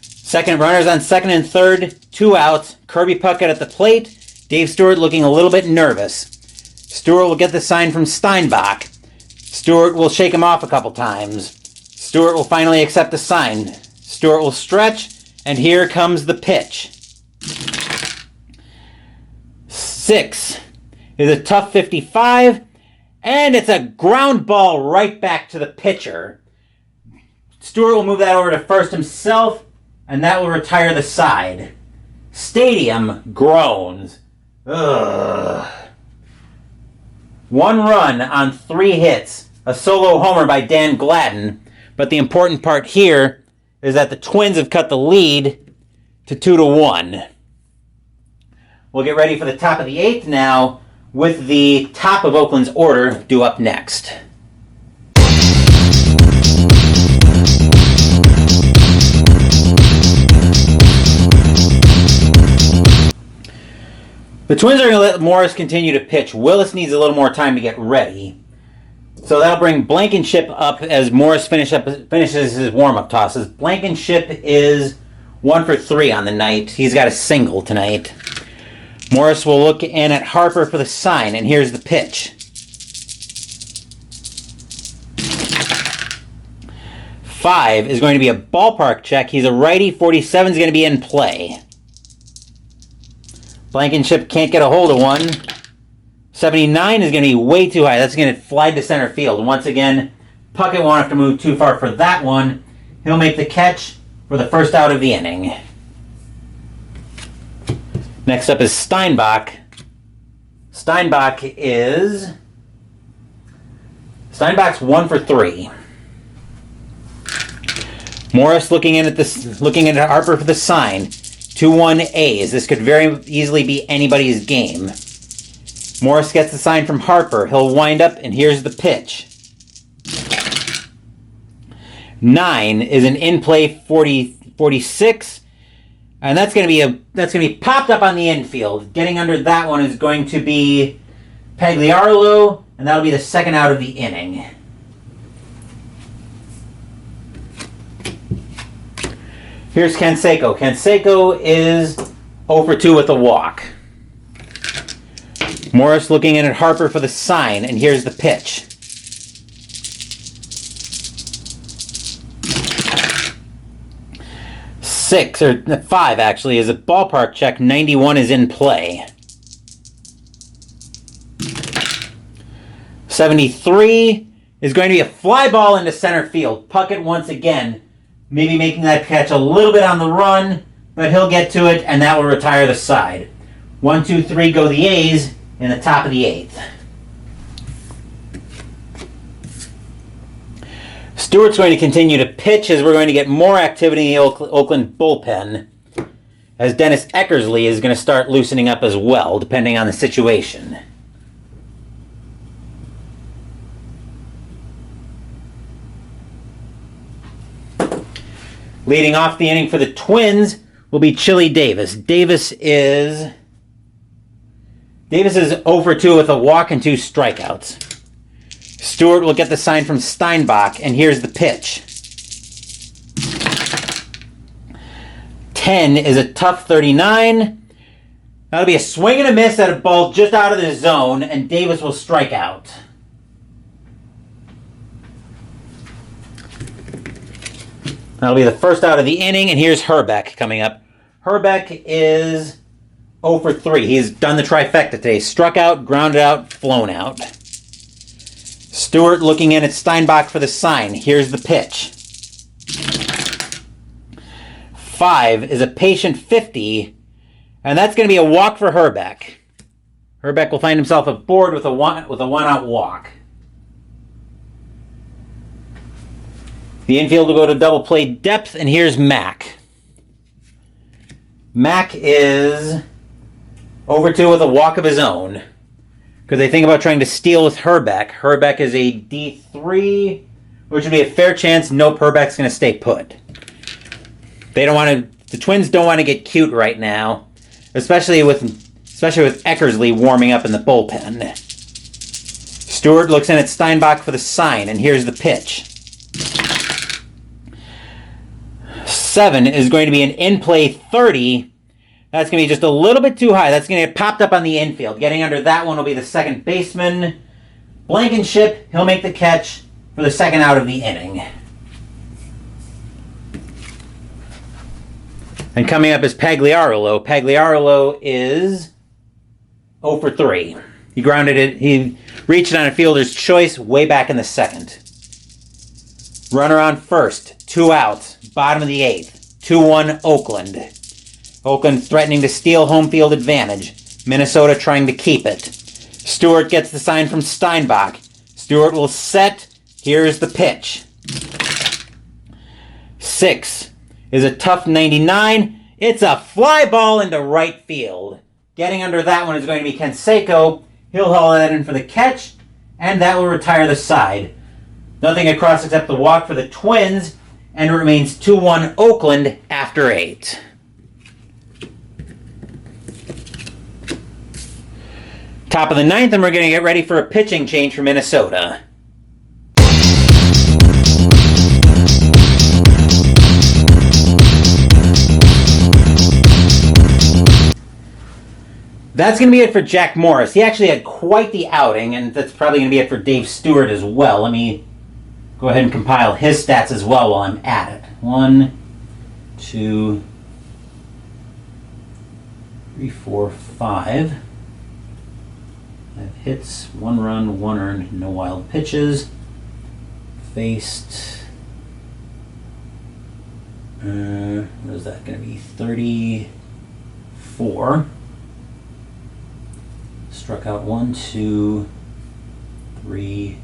Speaker 1: Second runners on second and third, 2 outs. Kirby Puckett at the plate. Dave Stewart looking a little bit nervous. Stewart will get the sign from Steinbach. Stewart will shake him off a couple times. Stewart will finally accept the sign. Stewart will stretch, and here comes the pitch. 6 is a tough 55, and it's a ground ball right back to the pitcher. Stewart will move that over to first himself, and that will retire the side. Stadium groans. Ugh. 1 run on 3 hits. A solo homer by Dan Gladden. But the important part here is that the Twins have cut the lead to 2-1. We'll get ready for the top of the 8th now, with the top of Oakland's order due up next. The Twins are going to let Morris continue to pitch. Willis needs a little more time to get ready. So that'll bring Blankenship up as Morris finishes his warm-up tosses. Blankenship is 1 for 3 on the night. He's got a single tonight. Morris will look in at Harper for the sign, and here's the pitch. 5 is going to be a ballpark check. He's a righty. 47 is going to be in play. Blankenship can't get a hold of one. 79 is going to be way too high. That's going to fly to center field. Once again, Puckett won't have to move too far for that one. He'll make the catch for the first out of the inning. Next up is Steinbach. Steinbach's 1 for 3. Morris looking in at Harper for the sign. 2-1 A's. This could very easily be anybody's game. Morris gets the sign from Harper. He'll wind up, and here's the pitch. 9 is an in-play 46, and that's going to be popped up on the infield. Getting under that one is going to be Pagliarlo, and that'll be the second out of the inning. Here's Canseco. Canseco is 0 for 2 with a walk. Morris looking in at Harper for the sign, and here's the pitch. 5 actually is a ballpark check. 91 is in play. 73 is going to be a fly ball into center field. Puckett once again, maybe making that catch a little bit on the run, but he'll get to it, and that will retire the side. 1, 2, 3 go the A's in the top of the 8th. Stewart's going to continue to pitch as we're going to get more activity in the Oakland bullpen, as Dennis Eckersley is going to start loosening up as well, depending on the situation. Leading off the inning for the Twins will be Chili Davis. Davis is 0 for 2 with a walk and 2 strikeouts. Stewart will get the sign from Steinbach, and here's the pitch. 10 is a tough 39. That'll be a swing and a miss at a ball just out of the zone, and Davis will strike out. That'll be the first out of the inning, and here's Herbeck coming up. Herbeck is 0 for 3. He's done the trifecta today. Struck out, grounded out, flown out. Stewart looking in at Steinbach for the sign. Here's the pitch. 5 is a patient 50, and that's going to be a walk for Herbeck. Herbeck will find himself aboard with a one-out walk. The infield will go to double play depth, and here's Mack. Mack is 0 for 2 with a walk of his own. Because they think about trying to steal with Herbeck. Herbeck is a D3, which would be a fair chance. Nope, Herbeck's going to stay put. The Twins don't want to get cute right now, especially with Eckersley warming up in the bullpen. Stewart looks in at Steinbach for the sign, and here's the pitch. 7 is going to be an in-play 30. That's going to be just a little bit too high. That's going to get popped up on the infield. Getting under that one will be the second baseman. Blankenship, he'll make the catch for the second out of the inning. And coming up is Pagliarolo. Pagliarolo is 0 for 3. He grounded it. He reached it on a fielder's choice way back in the second. Runner on first. 2 outs. Bottom of the 8th. 2-1 Oakland. Oakland threatening to steal home field advantage. Minnesota trying to keep it. Stewart gets the sign from Steinbach. Stewart will set. Here's the pitch. 6 is a tough 99. It's a fly ball into right field. Getting under that one is going to be Canseco. He'll haul that in for the catch, and that will retire the side. Nothing across except the walk for the Twins, and it remains 2-1 Oakland after 8. Top of the 9th, and we're going to get ready for a pitching change for Minnesota. That's going to be it for Jack Morris. He actually had quite the outing, and that's probably going to be it for Dave Stewart as well. Let me go ahead and compile his stats as well while I'm at it. 1, 2, 3, 4, 5. 5 hits, 1 run, 1 earned, no wild pitches. Faced, what is that going to be? 34. Struck out 1, 2, 3,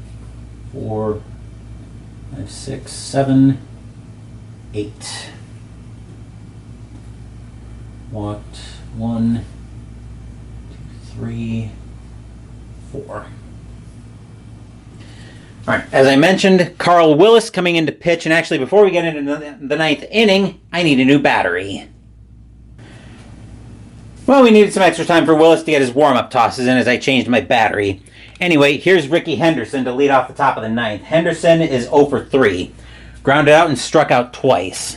Speaker 1: 4, 5, 6, 7, 8. Walked 1, 2, 3, 4. All right, as I mentioned, Carl Willis coming into pitch, and actually before we get into the 9th inning, I need a new battery. Well, we needed some extra time for Willis to get his warm-up tosses in as I changed my battery. Anyway, here's Ricky Henderson to lead off the top of the 9th. Henderson is 0 for 3. Grounded out and struck out twice.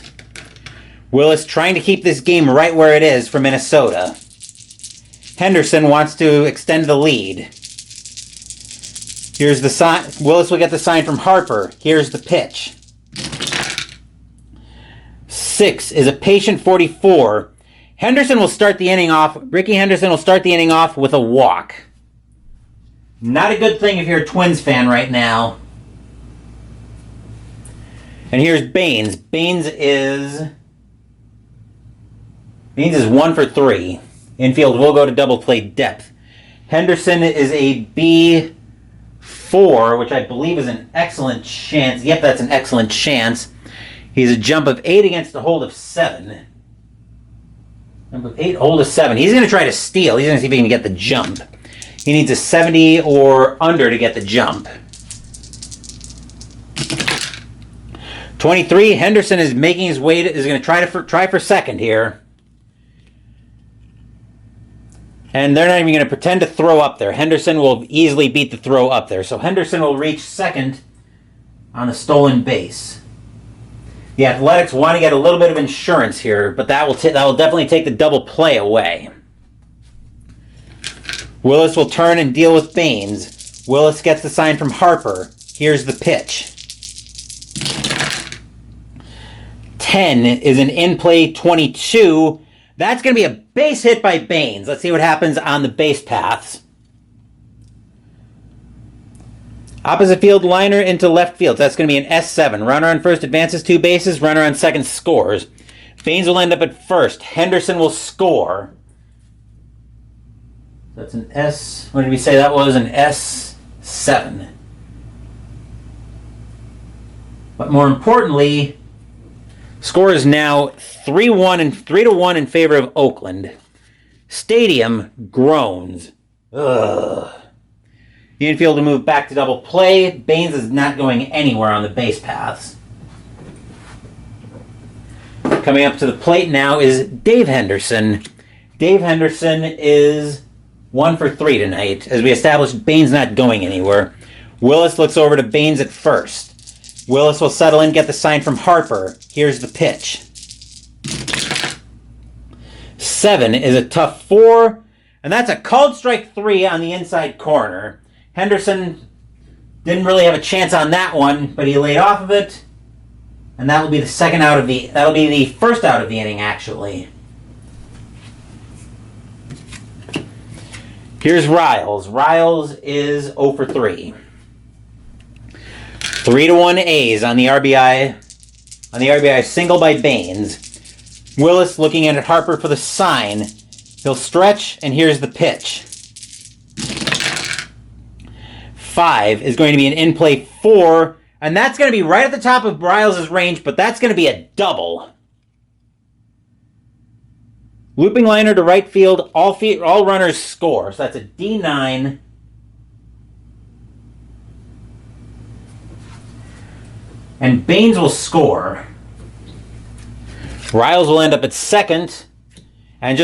Speaker 1: Willis trying to keep this game right where it is for Minnesota. Henderson wants to extend the lead. Here's the sign. Willis will get the sign from Harper. Here's the pitch. 6 is a patient 44. Henderson will start the inning off. Ricky Henderson will start the inning off with a walk. Not a good thing if you're a Twins fan right now. And here's Baines. Baines is 1 for 3. Infield will go to double play depth. Henderson is a B4, which I believe is an excellent chance. Yep, that's an excellent chance. He's a jump of 8 against a hold of 7. Number 8, hold of 7. He's going to try to steal. He's going to see if he can get the jump. He needs a 70 or under to get the jump. 23, Henderson is making his way is going to try for second here. And they're not even going to pretend to throw up there. Henderson will easily beat the throw up there. So Henderson will reach second on the stolen base. The Athletics want to get a little bit of insurance here, but that will definitely take the double play away. Willis will turn and deal with Baines. Willis gets the sign from Harper. Here's the pitch. 10 is an in-play 22. That's going to be a base hit by Baines. Let's see what happens on the base paths. Opposite field liner into left field. That's going to be an S7. Runner on first advances 2 bases. Runner on second scores. Baines will end up at first. Henderson will score. That's an S. What did we say that was? An S7. But more importantly, score is now 3-1 in favor of Oakland. Stadium groans. Ugh. The infield will move back to double play. Baines is not going anywhere on the base paths. Coming up to the plate now is Dave Henderson. Dave Henderson is 1 for 3 tonight. As we established, Baines not going anywhere. Willis looks over to Baines at first. Willis will settle in, get the sign from Harper. Here's the pitch. 7 is a tough 4, and that's a called strike 3 on the inside corner. Henderson didn't really have a chance on that one, but he laid off of it. And that'll be the first out of the inning, actually. Here's Riles. Riles is 0 for 3. 3-1 A's on the RBI. On the RBI single by Baines. Willis looking in at Harper for the sign. He'll stretch, and here's the pitch. 5 is going to be an in-play 4, and that's going to be right at the top of Riles' range, but that's going to be a double. Looping liner to right field, all runners score. So that's a D9. And Baines will score. Riles will end up at second. And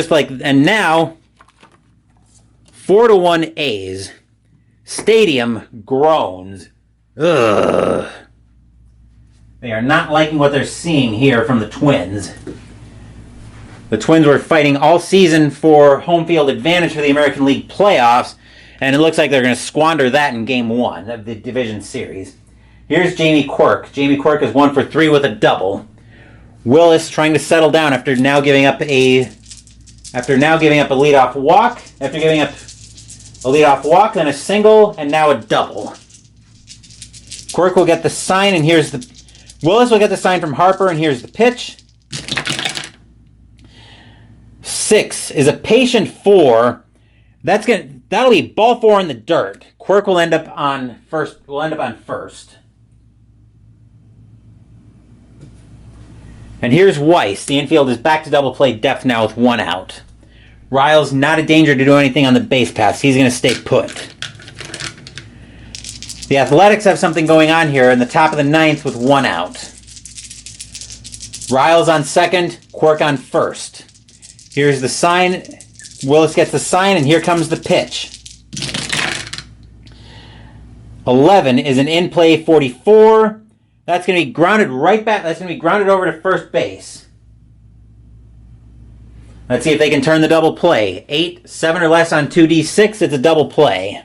Speaker 1: now 4-1 A's. Stadium groans. Ugh. They are not liking what they're seeing here from the Twins. The Twins were fighting all season for home field advantage for the American League playoffs, and it looks like they're going to squander that in Game 1 of the division series. Here's Jamie Quirk. Jamie Quirk is 1 for 3 with a double. Willis trying to settle down after now giving up a leadoff walk. After giving up a leadoff walk, then a single, and now a double. Quirk will get the sign, and Willis will get the sign from Harper, and here's the pitch. 6 is a patient 4. That'll be ball 4 in the dirt. Quirk will end up on first. And here's Weiss. The infield is back to double play depth now with 1 out. Riles not a danger to do anything on the base pass. He's going to stay put. The Athletics have something going on here in the top of the 9th with 1 out. Riles on second, Quirk on first. Here's the sign. Willis gets the sign, and here comes the pitch. 11 is an in-play 44. That's going to be grounded right back. That's going to be grounded over to first base. Let's see if they can turn the double play. 8, 7 or less on 2D6. It's a double play.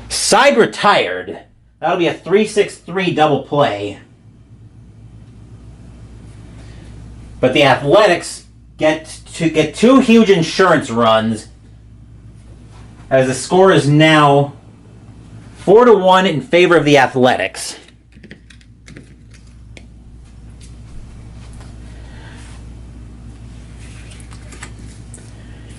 Speaker 1: Side retired. That'll be a 3-6-3 double play. But the Athletics get 2 huge insurance runs, as the score is now 4-1 in favor of the Athletics.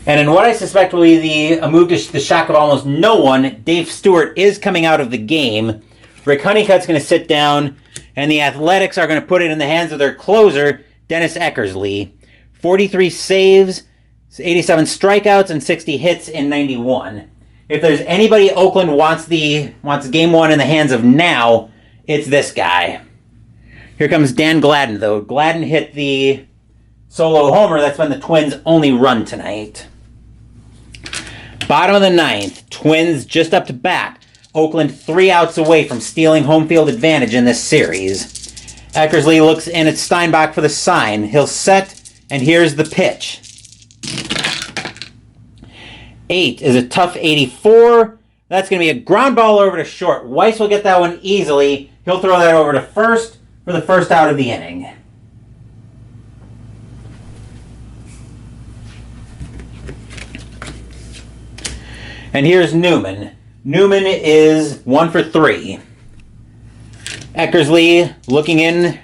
Speaker 1: And in what I suspect will be a move to the shock of almost no one, Dave Stewart is coming out of the game. Rick Honeycutt's going to sit down, and the Athletics are going to put it in the hands of their closer, Dennis Eckersley. 43 saves, 87 strikeouts, and 60 hits in 91. If there's anybody Oakland wants Game 1 in the hands of now, it's this guy. Here comes Dan Gladden, though. Gladden hit the solo homer. That's been the Twins' only run tonight. Bottom of the 9th, Twins just up to bat. Oakland 3 outs away from stealing home field advantage in this series. Eckersley looks in at Steinbach for the sign. He'll set, and here's the pitch. 8 is a tough 84. That's going to be a ground ball over to short. Weiss will get that one easily. He'll throw that over to first for the first out of the inning. And here's Newman. Newman is 1 for 3. Eckersley looking in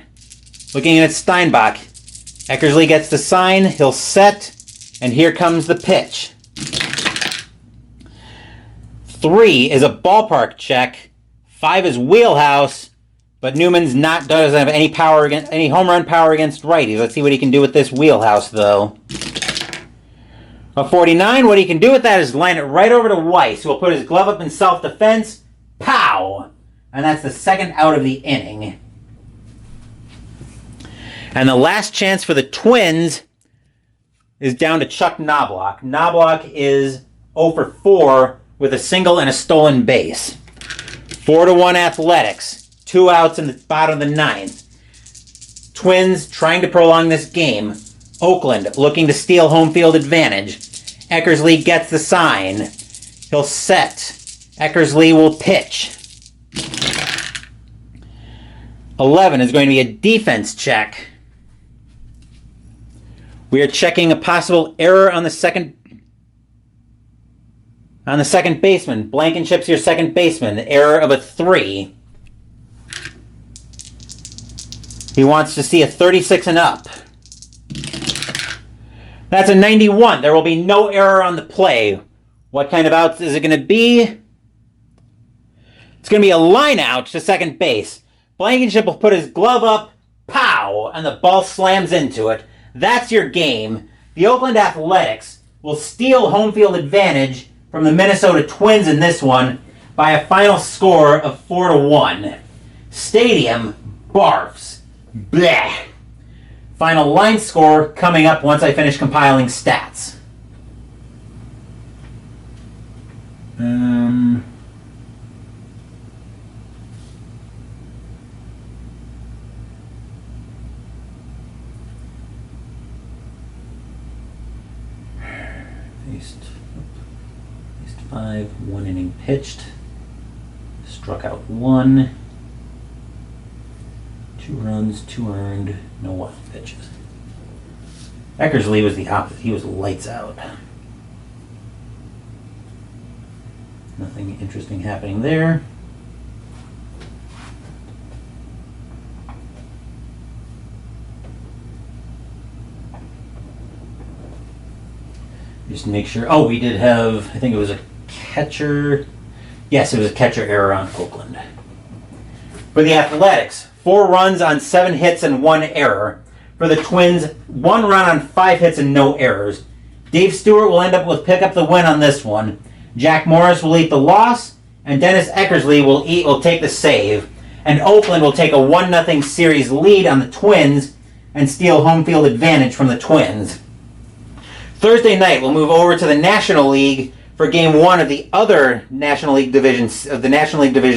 Speaker 1: at Steinbach. Eckersley gets the sign. He'll set, and here comes the pitch. 3 is a ballpark check. 5 is wheelhouse, but Newman's doesn't have any home run power against righties. Let's see what he can do with this wheelhouse, though. A 49, what he can do with that is line it right over to Weiss, who will put his glove up in self-defense. Pow! And that's the second out of the inning. And the last chance for the Twins is down to Chuck Knobloch. Knobloch is 0 for 4 with a single and a stolen base. 4-1 Athletics. 2 outs in the bottom of the 9th. Twins trying to prolong this game. Oakland looking to steal home field advantage. Eckersley gets the sign. He'll set. Eckersley will pitch. 11 is going to be a defense check. We are checking a possible error on the second baseman. Blankenship's your second baseman. Error of a 3. He wants to see a 36 and up. That's a 91. There will be no error on the play. What kind of out is it going to be? It's going to be a line out to second base. Blankenship will put his glove up, pow, and the ball slams into it. That's your game. The Oakland Athletics will steal home field advantage from the Minnesota Twins in this one by a final score of 4-1. Stadium barfs. Bleh. Final line score coming up once I finish compiling stats. Faced 5, 1 inning pitched. Struck out 1. 2 runs, 2 earned, no wild pitches. Eckersley was the opposite. He was lights out. Nothing interesting happening there. Just make sure. Oh, we did have, I think it was a catcher. Yes, it was a catcher error on Oakland. For the Athletics, 4 runs on 7 hits and 1 error. For the Twins, 1 run on 5 hits and no errors. Dave Stewart will end up with pick up the win on this one. Jack Morris will eat the loss, and Dennis Eckersley will take the save. And Oakland will take a 1-0 series lead on the Twins and steal home field advantage from the Twins. Thursday night, we'll move over to the National League for Game 1 of the other National League Division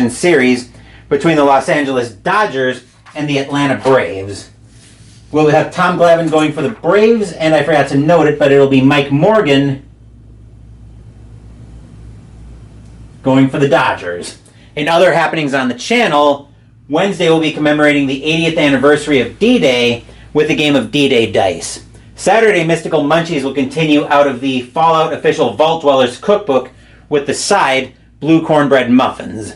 Speaker 1: series between the Los Angeles Dodgers and the Atlanta Braves. We'll have Tom Glavine going for the Braves, and I forgot to note it, but it'll be Mike Morgan going for the Dodgers. In other happenings on the channel, Wednesday will be commemorating the 80th anniversary of D-Day with a game of D-Day Dice. Saturday, Mystical Munchies will continue out of the Fallout official Vault Dwellers cookbook with the side Blue Cornbread Muffins.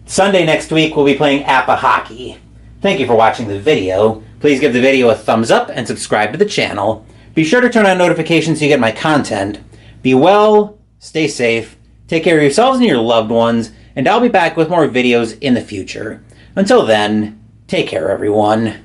Speaker 1: Sunday next week, we'll be playing Appa Hockey. Thank you for watching the video. Please give the video a thumbs up and subscribe to the channel. Be sure to turn on notifications so you get my content. Be well, stay safe, take care of yourselves and your loved ones, and I'll be back with more videos in the future. Until then, take care everyone.